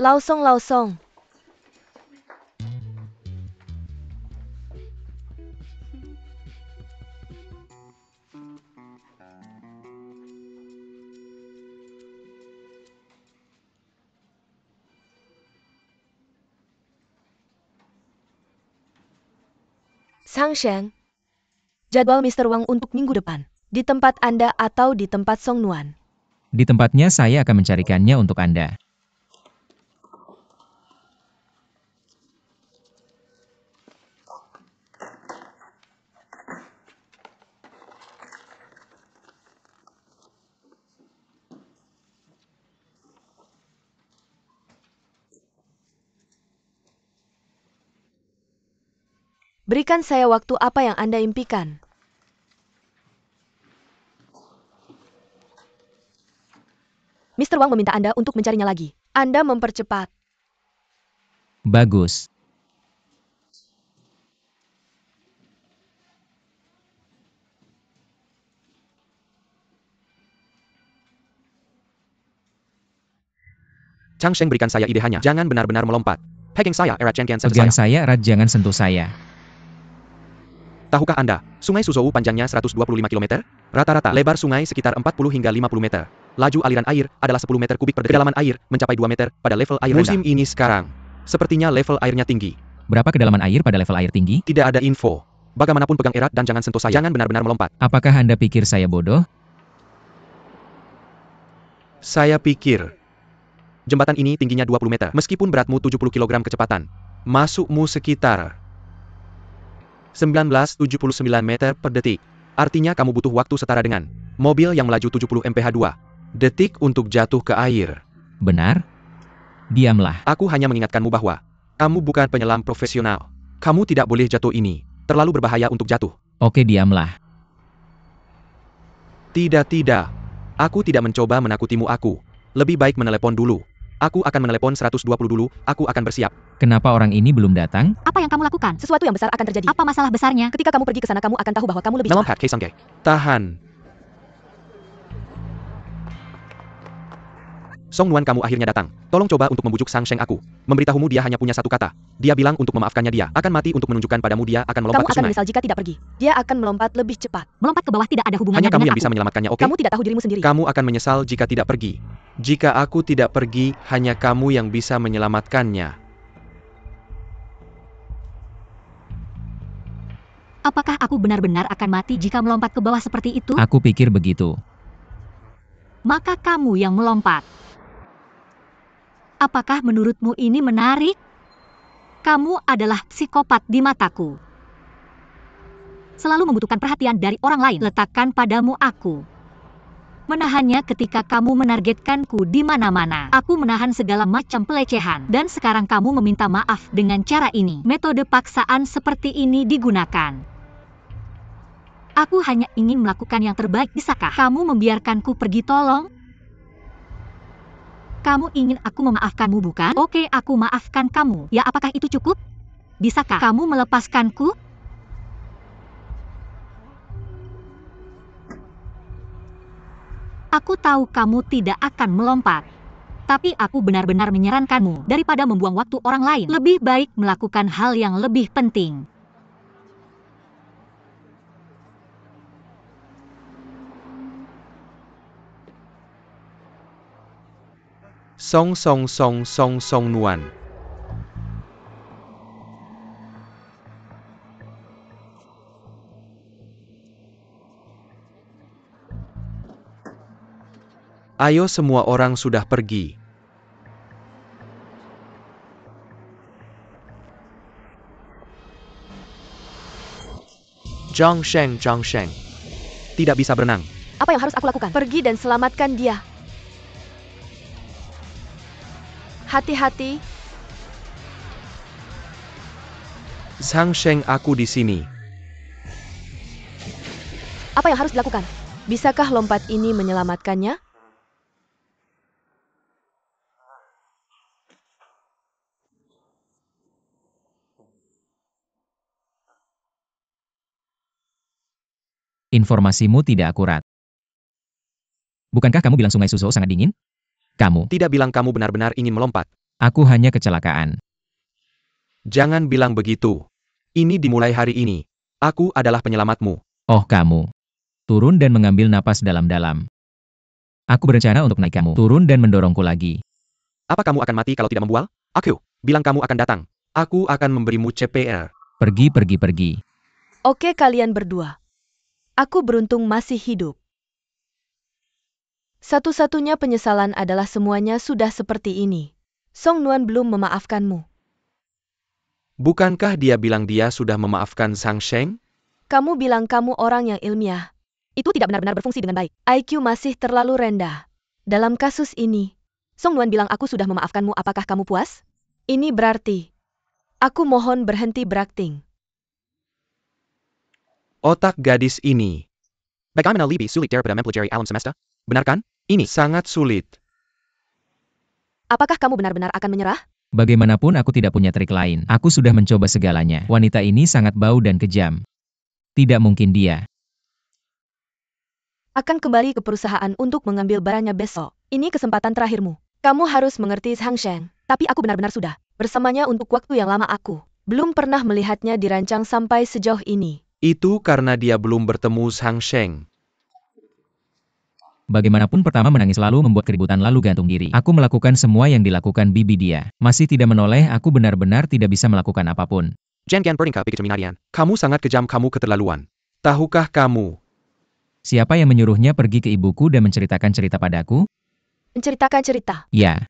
Laosong. Sang Sheng, jadwal Mr. Wang untuk minggu depan. Di tempat Anda atau di tempat Song Nuan? Di tempatnya saya akan mencarikannya untuk Anda. Berikan saya waktu apa yang Anda impikan. Mr. Wang meminta Anda untuk mencarinya lagi. Anda mempercepat. Bagus. Chang Sheng, berikan saya ide, hanya jangan benar-benar melompat. Pegang saya erat, jangan sentuh Pegang saya. saya erat, jangan sentuh saya. Tahukah Anda, Sungai Suzhou panjangnya 125 km? Rata-rata lebar sungai sekitar 40 hingga 50 meter. Laju aliran air adalah 10 meter kubik per detik. Kedalaman air mencapai 2 meter pada level air rendah. Musim ini sekarang, sepertinya level airnya tinggi. Berapa kedalaman air pada level air tinggi? Tidak ada info. Bagaimanapun pegang erat dan jangan sentuh saya. Jangan benar-benar melompat. Apakah Anda pikir saya bodoh? Saya pikir jembatan ini tingginya 20 meter. Meskipun beratmu 70 kg kecepatan, masukmu sekitar 1979 meter per detik. Artinya kamu butuh waktu setara dengan mobil yang melaju 70 mph 2 detik untuk jatuh ke air. Benar? Diamlah. Aku hanya mengingatkanmu bahwa kamu bukan penyelam profesional. Kamu tidak boleh jatuh, ini terlalu berbahaya untuk jatuh. Oke, diamlah. Tidak. Aku tidak mencoba menakutimu. Aku lebih baik menelepon dulu. Aku akan menelepon 120 dulu. Aku akan bersiap. Kenapa orang ini belum datang? Apa yang kamu lakukan? Sesuatu yang besar akan terjadi. Apa masalah besarnya? Ketika kamu pergi ke sana, kamu akan tahu bahwa kamu lebih Dalam cepat. hat Kaisangge. Tahan. Song Nuan, kamu akhirnya datang. Tolong coba untuk membujuk Sang Sheng. Aku memberitahumu dia hanya punya satu kata. Dia bilang untuk memaafkannya dia akan mati untuk menunjukkan padamu dia akan melompat Kamu ke akan sungai. menyesal jika tidak pergi. Dia akan melompat lebih cepat. Melompat ke bawah tidak ada hubungannya Hanya kamu dengan yang bisa aku. menyelamatkannya, oke? Kamu tidak tahu dirimu sendiri. Kamu akan menyesal jika tidak pergi. Jika aku tidak pergi, hanya kamu yang bisa menyelamatkannya. Apakah aku benar-benar akan mati jika melompat ke bawah seperti itu? Aku pikir begitu. Maka kamu yang melompat. Apakah menurutmu ini menarik? Kamu adalah psikopat di mataku. Selalu membutuhkan perhatian dari orang lain. Letakkan padamu aku. Menahannya ketika kamu menargetkanku di mana-mana. Aku menahan segala macam pelecehan. Dan sekarang kamu meminta maaf dengan cara ini. Metode paksaan seperti ini digunakan. Aku hanya ingin melakukan yang terbaik. Bisakah kamu membiarkanku pergi, tolong? Kamu ingin aku memaafkanmu, bukan? Oke, aku maafkan kamu. Ya, apakah itu cukup? Bisakah kamu melepaskanku? Aku tahu kamu tidak akan melompat. Tapi aku benar-benar menyarankanmu, daripada membuang waktu orang lain, lebih baik melakukan hal yang lebih penting. Song Song Song Song Song Nuan. Ayo, semua orang sudah pergi. Zhang Sheng. Tidak bisa berenang. Apa yang harus aku lakukan? Pergi dan selamatkan dia. Hati-hati. Zhang Sheng, aku di sini. Apa yang harus dilakukan? Bisakah lompat ini menyelamatkannya? Informasimu tidak akurat. Bukankah kamu bilang Sungai Suzhou sangat dingin? Kamu. Tidak bilang kamu benar-benar ingin melompat. Aku hanya kecelakaan. Jangan bilang begitu. Ini dimulai hari ini. Aku adalah penyelamatmu. Oh, kamu. Turun dan mengambil napas dalam-dalam. Aku berencana untuk naik kamu. Turun dan mendorongku lagi. Apa kamu akan mati kalau tidak membual? Aku bilang kamu akan datang. Aku akan memberimu CPR. Pergi. Oke, kalian berdua. Aku beruntung masih hidup. Satu-satunya penyesalan adalah semuanya sudah seperti ini. Song Nuan belum memaafkanmu. Bukankah dia bilang dia sudah memaafkan Zhang Sheng? Kamu bilang kamu orang yang ilmiah. Itu tidak benar-benar berfungsi dengan baik. IQ masih terlalu rendah. Dalam kasus ini, Song Nuan bilang aku sudah memaafkanmu. Apakah kamu puas? Ini berarti, aku mohon berhenti berakting. Otak gadis ini. Bagaimana lebih sulit daripada mempelajari alam semesta? Benar kan? Ini sangat sulit. Apakah kamu benar-benar akan menyerah? Bagaimanapun aku tidak punya trik lain. Aku sudah mencoba segalanya. Wanita ini sangat bau dan kejam. Tidak mungkin dia Akan kembali ke perusahaan untuk mengambil barangnya besok. Ini kesempatan terakhirmu. Kamu harus mengerti Zhang Sheng. Tapi aku benar-benar sudah bersamanya untuk waktu yang lama. Aku belum pernah melihatnya dirancang sampai sejauh ini. Itu karena dia belum bertemu Zhang Sheng. Bagaimanapun pertama menangis lalu membuat keributan lalu gantung diri. Aku melakukan semua yang dilakukan bibi dia. Masih tidak menoleh, aku benar-benar tidak bisa melakukan apapun. Jangan berningkah pikir minarian. Kamu sangat kejam, kamu keterlaluan. Tahukah kamu? Siapa yang menyuruhnya pergi ke ibuku dan menceritakan cerita padaku? Menceritakan cerita. Ya,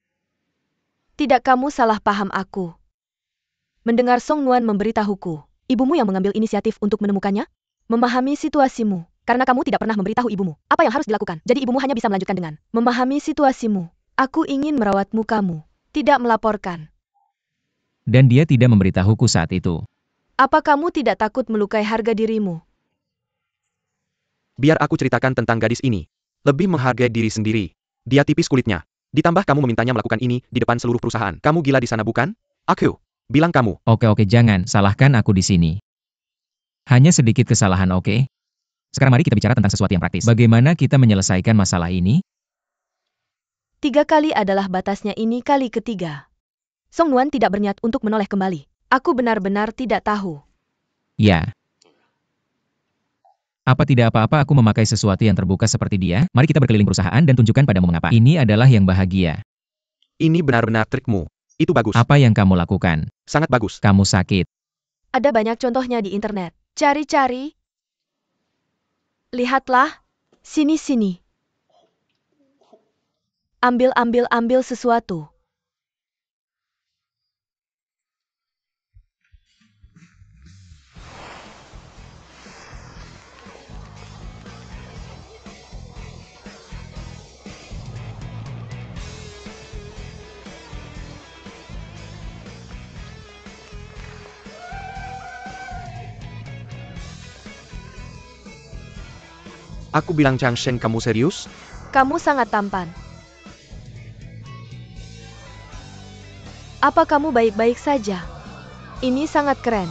Tidak, kamu salah paham aku. Mendengar Song Nuan memberitahuku, ibumu yang mengambil inisiatif untuk menemukannya? Memahami situasimu. Karena kamu tidak pernah memberitahu ibumu. Apa yang harus dilakukan? Jadi ibumu hanya bisa melanjutkan dengan memahami situasimu. Aku ingin merawatmu, kamu tidak melaporkan. dan dia tidak memberitahuku saat itu. Apa kamu tidak takut melukai harga dirimu? Biar aku ceritakan tentang gadis ini. Lebih menghargai diri sendiri. Dia tipis kulitnya. Ditambah kamu memintanya melakukan ini di depan seluruh perusahaan. Kamu gila di sana, bukan? Aku bilang kamu. Oke, jangan salahkan aku di sini. Hanya sedikit kesalahan, oke? Sekarang mari kita bicara tentang sesuatu yang praktis. Bagaimana kita menyelesaikan masalah ini? 3 kali adalah batasnya, ini kali ketiga. Song Nuan tidak berniat untuk menoleh kembali. Aku benar-benar tidak tahu. Ya. Apa tidak apa-apa aku memakai sesuatu yang terbuka seperti dia? Mari kita berkeliling perusahaan dan tunjukkan padamu mengapa. Ini adalah yang bahagia. Ini benar-benar trikmu. Itu bagus. Apa yang kamu lakukan? Sangat bagus. Kamu sakit. Ada banyak contohnya di internet. Cari-cari. Lihatlah. Sini-sini. Ambil sesuatu. Aku bilang Chang Sheng, kamu serius? Kamu sangat tampan. Apa kamu baik-baik saja? Ini sangat keren.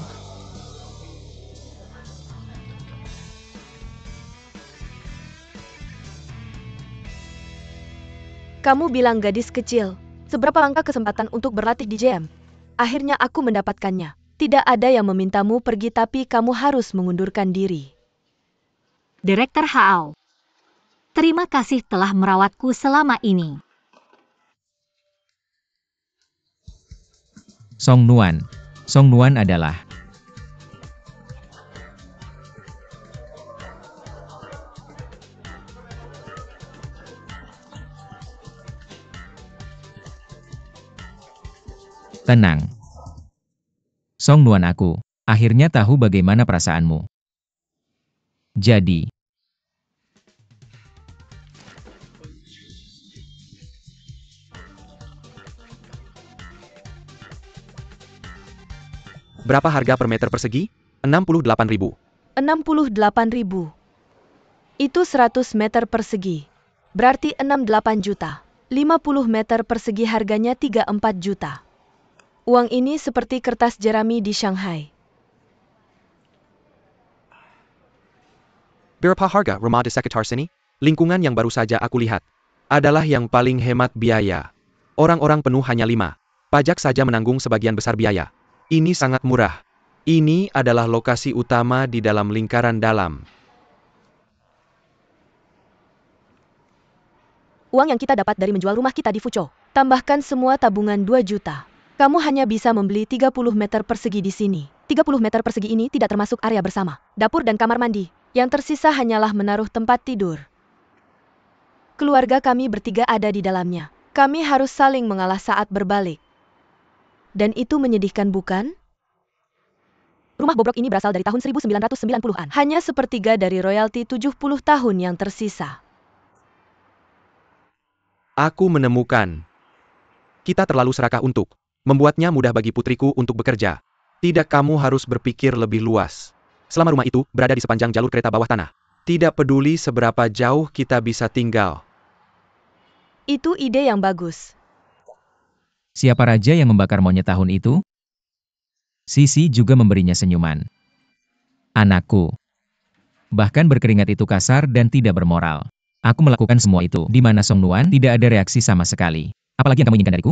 Kamu bilang gadis kecil. Seberapa langka kesempatan untuk berlatih di JM? Akhirnya aku mendapatkannya. Tidak ada yang memintamu pergi tapi kamu harus mengundurkan diri. Direktur Hao. Terima kasih telah merawatku selama ini. Song Nuan. Song Nuan adalah tenang. Song Nuan, aku akhirnya tahu bagaimana perasaanmu. Jadi, Berapa harga per meter persegi? 68.000. 68.000. Itu 100 meter persegi. Berarti 68 juta. 50 meter persegi harganya 34 juta. Uang ini seperti kertas jerami di Shanghai. Berapa harga rumah di sekitar sini? Lingkungan yang baru saja aku lihat adalah yang paling hemat biaya. Orang-orang penuh hanya 5. Pajak saja menanggung sebagian besar biaya. Ini sangat murah. Ini adalah lokasi utama di dalam lingkaran dalam. Uang yang kita dapat dari menjual rumah kita di Fuzhou. Tambahkan semua tabungan 2 juta. Kamu hanya bisa membeli 30 meter persegi di sini. 30 meter persegi ini tidak termasuk area bersama, dapur dan kamar mandi. Yang tersisa hanyalah menaruh tempat tidur. Keluarga kami bertiga ada di dalamnya. Kami harus saling mengalah saat berbalik. Dan itu menyedihkan, bukan? Rumah bobrok ini berasal dari tahun 1990-an. Hanya sepertiga dari royalti 70 tahun yang tersisa. Aku menemukan. Kita terlalu serakah untuk membuatnya mudah bagi putriku untuk bekerja. Tidak, kamu harus berpikir lebih luas. Selama rumah itu berada di sepanjang jalur kereta bawah tanah. Tidak peduli seberapa jauh kita bisa tinggal. Itu ide yang bagus. siapa raja yang membakar monyet tahun itu? Sisi juga memberinya senyuman. Anakku. Bahkan berkeringat itu kasar dan tidak bermoral. Aku melakukan semua itu. Di mana Song Nuan tidak ada reaksi sama sekali. Apalagi yang kamu inginkan dariku?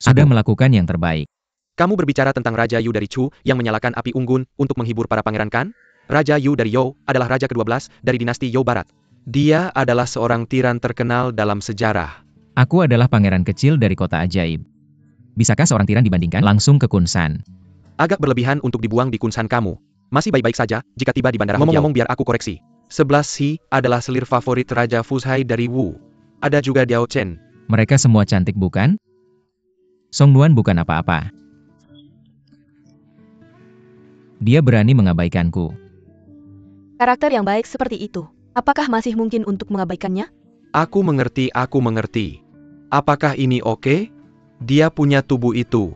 Sudah melakukan yang terbaik. Kamu berbicara tentang Raja Yu dari Chu yang menyalakan api unggun untuk menghibur para pangeran, kan? Raja Yu dari You adalah raja ke-12 dari dinasti You Barat. Dia adalah seorang tiran terkenal dalam sejarah. Aku adalah pangeran kecil dari kota ajaib. Bisakah seorang tiran dibandingkan langsung ke Kunsan? Agak berlebihan untuk dibuang di Kunsan kamu. Masih baik-baik saja jika tiba di bandara. Ngomong-ngomong, biar aku koreksi. 11 Si adalah selir favorit Raja Fuzhai dari Wu. Ada juga Diao Chen. Mereka semua cantik, bukan? Song Nuan bukan apa-apa. Dia berani mengabaikanku. Karakter yang baik seperti itu. Apakah masih mungkin untuk mengabaikannya? Aku mengerti, aku mengerti. Apakah ini oke? Dia punya tubuh itu.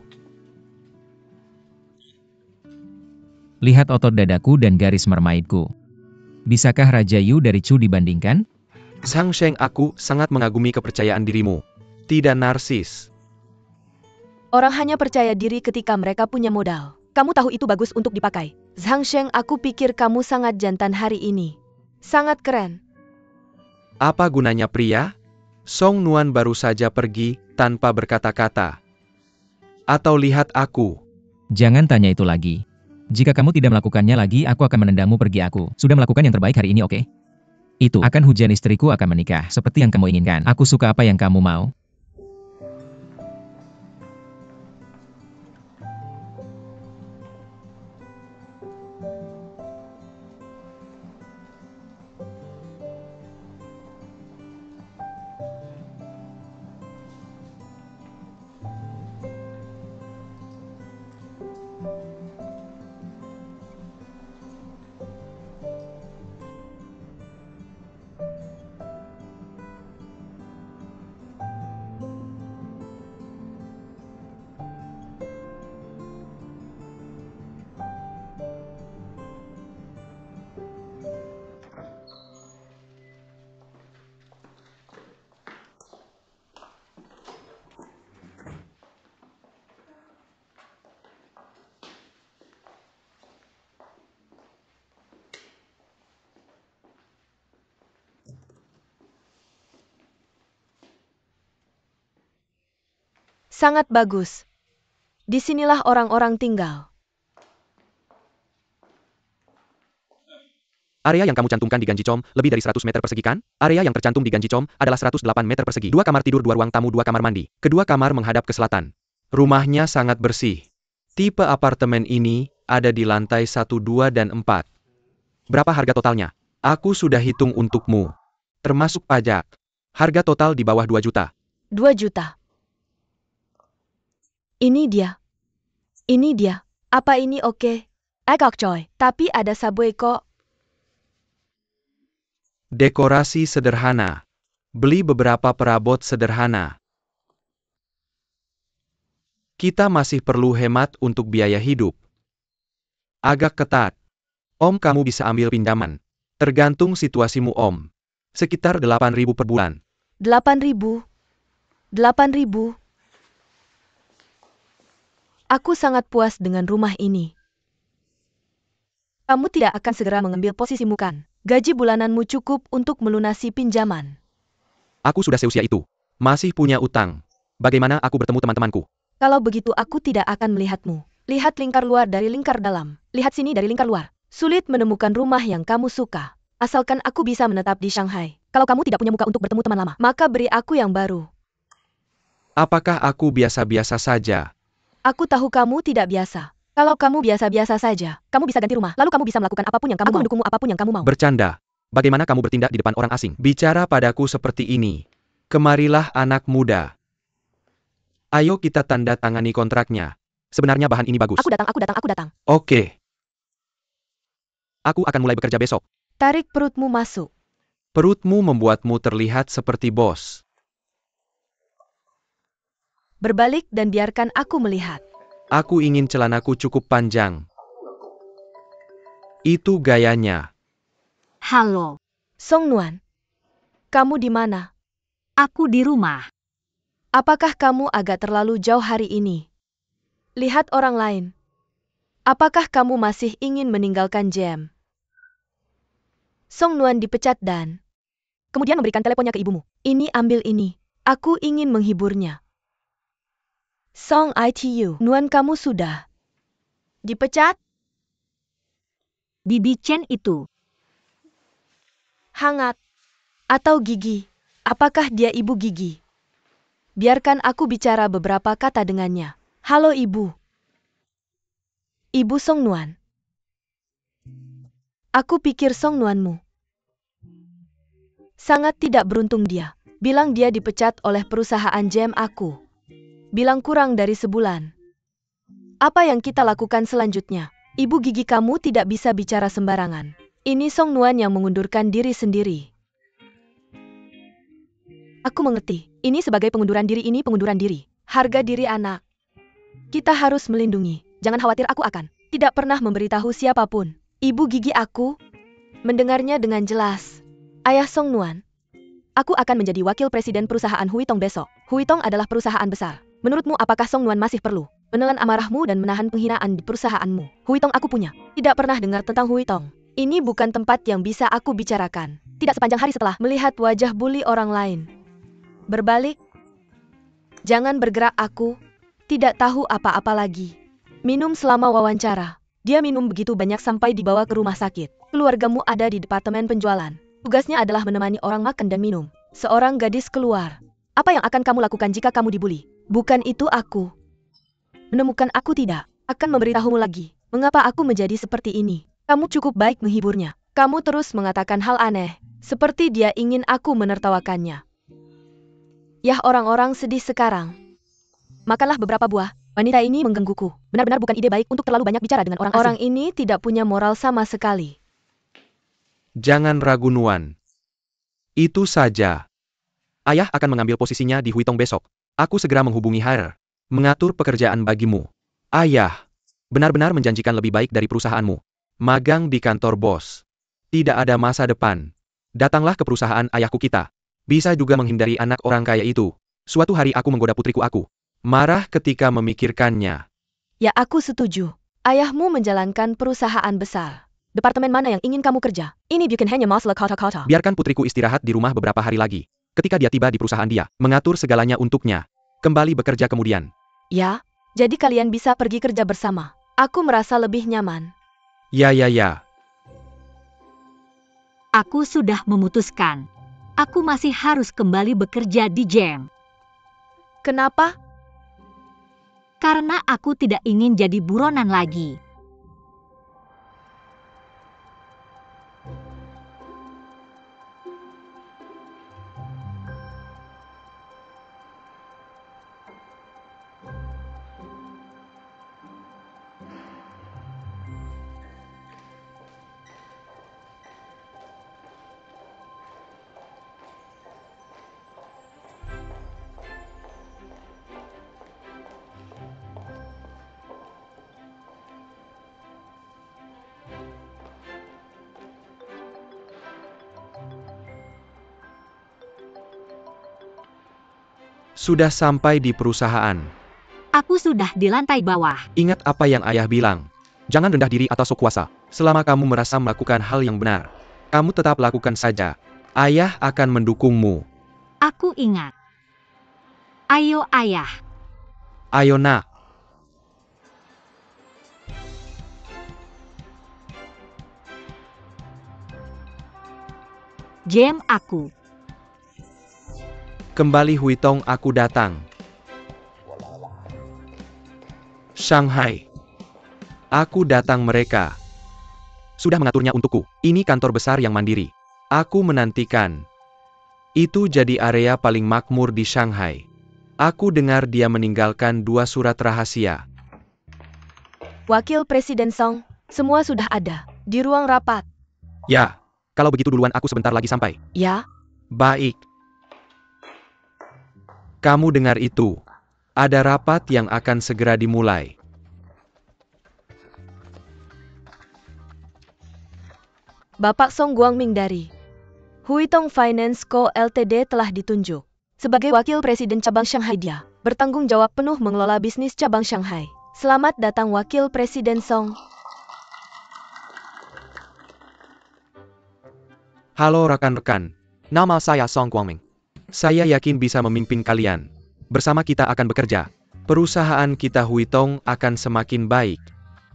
Lihat otot dadaku dan garis mermaidku. Bisakah Raja Yu dari Chu dibandingkan? Zhang Sheng, aku sangat mengagumi kepercayaan dirimu. Tidak narsis. Orang hanya percaya diri ketika mereka punya modal. Kamu tahu itu bagus untuk dipakai. Zhang Sheng, aku pikir kamu sangat jantan hari ini. Sangat keren. Apa gunanya pria? Song Nuan baru saja pergi tanpa berkata-kata. Atau lihat aku. Jangan tanya itu lagi. Jika kamu tidak melakukannya lagi, aku akan menendangmu pergi. Aku sudah melakukan yang terbaik hari ini, oke? Itu akan hujan, istriku akan menikah seperti yang kamu inginkan. Aku suka apa yang kamu mau. Sangat bagus. Disinilah orang-orang tinggal. Area yang kamu cantumkan di Ganjicom lebih dari 100 meter persegi kan? Area yang tercantum di Ganjicom adalah 108 meter persegi. 2 kamar tidur, 2 ruang tamu, 2 kamar mandi. Kedua kamar menghadap ke selatan. Rumahnya sangat bersih. Tipe apartemen ini ada di lantai 1, 2, dan 4. Berapa harga totalnya? Aku sudah hitung untukmu. Termasuk pajak. Harga total di bawah 2 juta. 2 juta. Ini dia. Ini dia. Apa ini oke? Agak coy. Tapi ada subway kok. Dekorasi sederhana. Beli beberapa perabot sederhana. Kita masih perlu hemat untuk biaya hidup. Agak ketat. Om, kamu bisa ambil pinjaman. Tergantung situasimu, Om. Sekitar 8.000 per bulan. 8.000. 8.000. Aku sangat puas dengan rumah ini. Kamu tidak akan segera mengambil posisimu kan? Gaji bulananmu cukup untuk melunasi pinjaman. Aku sudah seusia itu. Masih punya utang. Bagaimana aku bertemu teman-temanku? Kalau begitu aku tidak akan melihatmu. Lihat lingkar luar dari lingkar dalam. Lihat sini dari lingkar luar. Sulit menemukan rumah yang kamu suka. Asalkan aku bisa menetap di Shanghai. Kalau kamu tidak punya muka untuk bertemu teman lama, maka beri aku yang baru. Apakah aku biasa-biasa saja? Aku tahu kamu tidak biasa. Kalau kamu biasa-biasa saja, kamu bisa ganti rumah, lalu kamu bisa melakukan apapun yang kamu mau. Aku mendukungmu apapun yang kamu mau. Bercanda. Bagaimana kamu bertindak di depan orang asing? Bicara padaku seperti ini. Kemarilah anak muda. Ayo kita tanda tangani kontraknya. Sebenarnya bahan ini bagus. Aku datang. Oke. Aku akan mulai bekerja besok. Tarik perutmu masuk. Perutmu membuatmu terlihat seperti bos. Berbalik dan biarkan aku melihat. Aku ingin celanaku cukup panjang. Itu gayanya. Halo, Song Nuan. Kamu di mana? aku di rumah. Apakah kamu agak terlalu jauh hari ini? Lihat orang lain. Apakah kamu masih ingin meninggalkan Jam? Song Nuan dipecat dan kemudian memberikan teleponnya ke ibumu. Ini, ambil ini. Aku ingin menghiburnya. Song Itu, Nuan, kamu sudah dipecat? Bibi Chen itu. Hangat. Atau Gigi. Apakah dia ibu Gigi? Biarkan aku bicara beberapa kata dengannya. Halo ibu. Ibu Song Nuan. Aku pikir Song Nuanmu. Sangat tidak beruntung dia. Bilang dia dipecat oleh perusahaan Jam aku. Bilang kurang dari sebulan. Apa yang kita lakukan selanjutnya? Ibu Gigi, kamu tidak bisa bicara sembarangan. Ini Song Nuan yang mengundurkan diri sendiri. Aku mengerti. Ini sebagai pengunduran diri, ini pengunduran diri. Harga diri anak. Kita harus melindungi. Jangan khawatir, aku akan tidak pernah memberitahu siapapun. Ibu Gigi, aku mendengarnya dengan jelas. Ayah Song Nuan. Aku akan menjadi wakil presiden perusahaan Huitong besok. Huitong adalah perusahaan besar. Menurutmu apakah Song Nuan masih perlu menelan amarahmu dan menahan penghinaan di perusahaanmu? Huitong aku punya. Tidak pernah dengar tentang Huitong. Ini bukan tempat yang bisa aku bicarakan. Tidak sepanjang hari setelah melihat wajah bully orang lain. Berbalik. Jangan bergerak, aku tidak tahu apa-apa lagi. Minum selama wawancara. Dia minum begitu banyak sampai dibawa ke rumah sakit. Keluargamu ada di departemen penjualan. Tugasnya adalah menemani orang makan dan minum. Seorang gadis keluar. Apa yang akan kamu lakukan jika kamu dibully? Bukan itu aku. Menemukan aku tidak akan memberitahumu lagi. Mengapa aku menjadi seperti ini? Kamu cukup baik menghiburnya. Kamu terus mengatakan hal aneh. Seperti dia ingin aku menertawakannya. Yah, orang-orang sedih sekarang. Makanlah beberapa buah. Wanita ini menggangguku. Benar-benar bukan ide baik untuk terlalu banyak bicara dengan orang asing. Orang ini tidak punya moral sama sekali. Jangan ragu, Nuan. Itu saja. Ayah akan mengambil posisinya di Huitong besok. Aku segera menghubungi HR. Mengatur pekerjaan bagimu. Ayah benar-benar menjanjikan lebih baik dari perusahaanmu. Magang di kantor bos. Tidak ada masa depan. Datanglah ke perusahaan ayahku kita. Bisa juga menghindari anak orang kaya itu. Suatu hari aku menggoda putriku aku. Marah ketika memikirkannya. Ya, aku setuju. Ayahmu menjalankan perusahaan besar. Departemen mana yang ingin kamu kerja? Ini bukan hanya masalah kata-kata. Biarkan putriku istirahat di rumah beberapa hari lagi. Ketika dia tiba di perusahaan, dia mengatur segalanya untuknya. kembali bekerja kemudian. Ya, jadi kalian bisa pergi kerja bersama. Aku merasa lebih nyaman. Ya. Aku sudah memutuskan. Aku masih harus kembali bekerja di Gem. Kenapa? Karena aku tidak ingin jadi buronan lagi. Sudah sampai di perusahaan. Aku sudah di lantai bawah. Ingat apa yang ayah bilang. Jangan rendah diri atau sok kuasa. Selama kamu merasa melakukan hal yang benar, kamu tetap lakukan saja. Ayah akan mendukungmu. Aku ingat. Ayo ayah. Ayo nak. Gem aku. Kembali Huitong, aku datang. Shanghai. Aku datang, mereka sudah mengaturnya untukku. Ini kantor besar yang mandiri. Aku menantikan. Itu jadi area paling makmur di Shanghai. Aku dengar dia meninggalkan 2 surat rahasia. Wakil Presiden Song, semua sudah ada di ruang rapat. Ya, kalau begitu duluan aku sebentar lagi sampai. Ya, Baik. Kamu dengar itu? Ada rapat yang akan segera dimulai. Bapak Song Guangming dari Huitong Finance Co. Ltd telah ditunjuk sebagai Wakil Presiden Cabang Shanghai. Dia bertanggung jawab penuh mengelola bisnis cabang Shanghai. Selamat datang Wakil Presiden Song. Halo rekan-rekan, nama saya Song Guangming. Saya yakin bisa memimpin kalian. Bersama kita akan bekerja. Perusahaan kita Huitong akan semakin baik.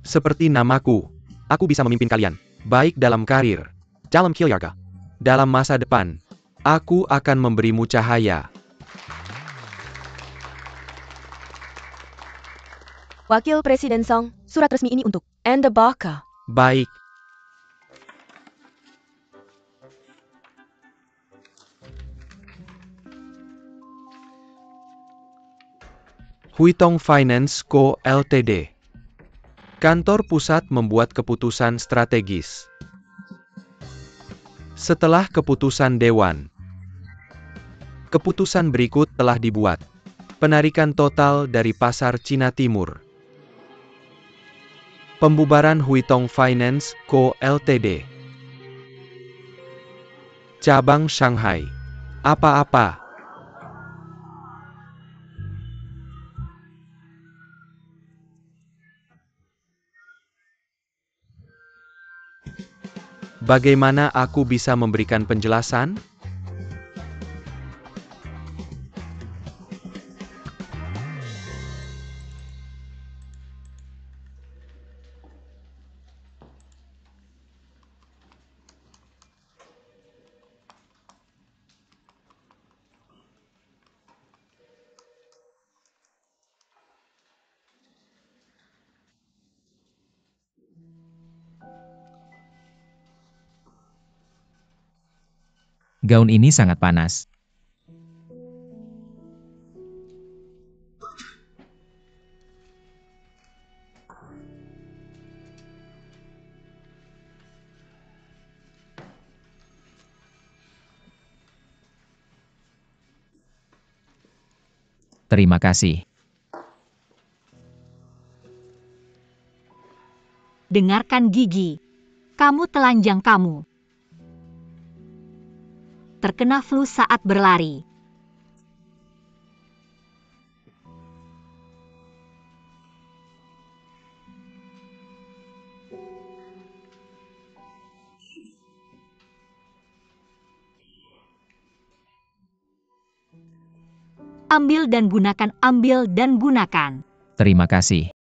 Seperti namaku, aku bisa memimpin kalian. Baik dalam karir, dalam keluarga, dalam masa depan. Aku akan memberimu cahaya. Wakil Presiden Song, surat resmi ini untuk Anda Baka. Baik. Huitong Finance Co. Ltd. Kantor pusat membuat keputusan strategis. Setelah keputusan Dewan, keputusan berikut telah dibuat. Penarikan total dari pasar Cina Timur. Pembubaran Huitong Finance Co. Ltd. Cabang Shanghai. Apa-apa. Bagaimana aku bisa memberikan penjelasan? Gaun ini sangat panas. Terima kasih. Dengarkan gigi. Kamu telanjang kamu. Terkena flu saat berlari. Ambil dan gunakan, ambil dan gunakan. Terima kasih.